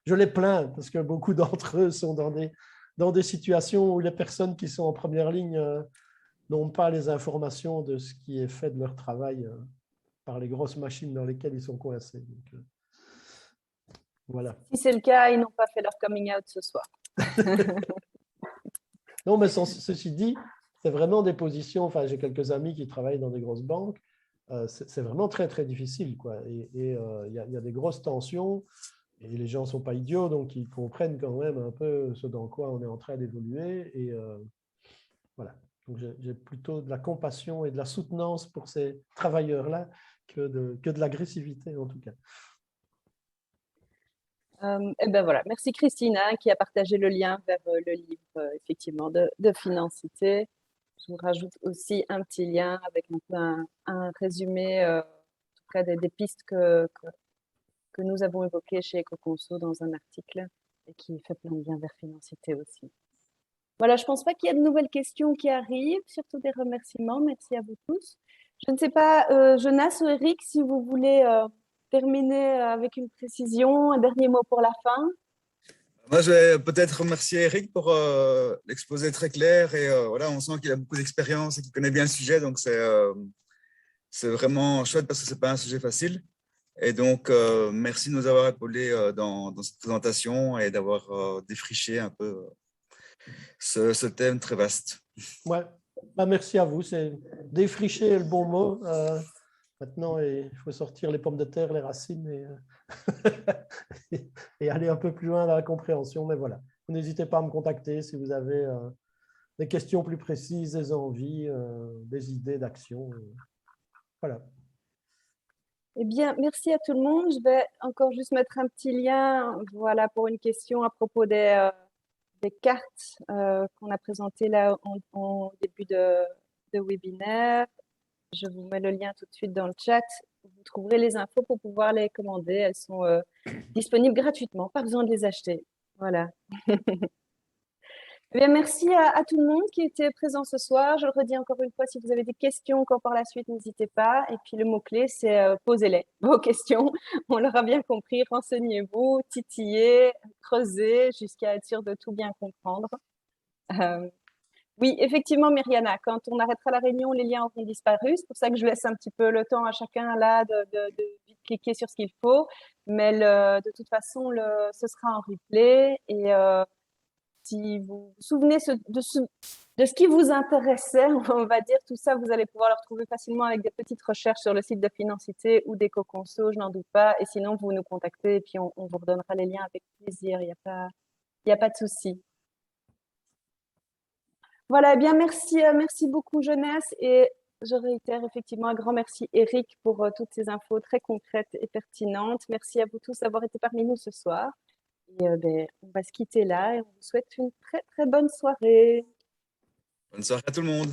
Speaker 4: je les plains parce que beaucoup d'entre eux sont dans des situations où les personnes qui sont en première ligne n'ont pas les informations de ce qui est fait de leur travail par les grosses machines dans lesquelles ils sont coincés. Donc, voilà.
Speaker 1: Si c'est le cas, ils n'ont pas fait leur coming out ce soir.
Speaker 4: Non, mais ceci dit, c'est vraiment des positions. Enfin, j'ai quelques amis qui travaillent dans des grosses banques. C'est vraiment très, très difficile, quoi. Et il y a des grosses tensions. Et les gens ne sont pas idiots, donc ils comprennent quand même un peu ce dans quoi on est en train d'évoluer. Et voilà. Donc, j'ai plutôt de la compassion et de la soutenance pour ces travailleurs-là que de l'agressivité, en tout cas.
Speaker 1: Et ben voilà, merci Christine qui a partagé le lien vers le livre effectivement de Financité. Je vous rajoute aussi un petit lien avec un peu un résumé, en tout cas des pistes que nous avons évoquées chez EcoConso dans un article et qui fait plein de liens vers Financité aussi. Voilà, je ne pense pas qu'il y ait de nouvelles questions qui arrivent, surtout des remerciements. Merci à vous tous. Je ne sais pas, Jonas ou Eric, si vous voulez terminer avec une précision, un dernier mot pour la fin.
Speaker 2: Moi, je vais peut-être remercier Eric pour l'exposé très clair. Et voilà, on sent qu'il a beaucoup d'expérience et qu'il connaît bien le sujet. Donc, c'est vraiment chouette parce que ce n'est pas un sujet facile. Et donc, merci de nous avoir épaulés dans cette présentation et d'avoir défriché un peu ce thème très vaste.
Speaker 4: Ouais, bah, merci à vous. C'est défricher le bon mot. Maintenant, il faut sortir les pommes de terre, les racines et aller un peu plus loin dans la compréhension. Mais voilà, n'hésitez pas à me contacter si vous avez des questions plus précises, des envies, des idées d'action. Voilà.
Speaker 1: Eh bien, merci à tout le monde. Je vais encore juste mettre un petit lien, voilà, pour une question à propos des cartes qu'on a présentées là en début de webinaire. Je vous mets le lien tout de suite dans le chat. Vous trouverez les infos pour pouvoir les commander. Elles sont disponibles gratuitement, pas besoin de les acheter. Voilà. Bien, merci à tout le monde qui était présent ce soir. Je le redis encore une fois, si vous avez des questions encore par la suite, n'hésitez pas. Et puis le mot-clé, c'est posez-les, vos questions. On l'aura bien compris, renseignez-vous, titillez, creusez jusqu'à être sûr de tout bien comprendre. Oui, effectivement, Myriana, quand on arrêtera la réunion, les liens auront disparu. C'est pour ça que je laisse un petit peu le temps à chacun là de vite cliquer sur ce qu'il faut. Mais de toute façon, ce sera en replay. Et si vous vous souvenez de ce qui vous intéressait, on va dire, tout ça, vous allez pouvoir le retrouver facilement avec des petites recherches sur le site de Financité ou d'EcoConso, je n'en doute pas. Et sinon, vous nous contactez et puis on vous redonnera les liens avec plaisir. Il n'y a pas de souci. Voilà, eh bien merci beaucoup Jonas et je réitère effectivement un grand merci Eric pour toutes ces infos très concrètes et pertinentes. Merci à vous tous d'avoir été parmi nous ce soir. Et on va se quitter là et on vous souhaite une très très bonne soirée.
Speaker 2: Bonne soirée à tout le monde.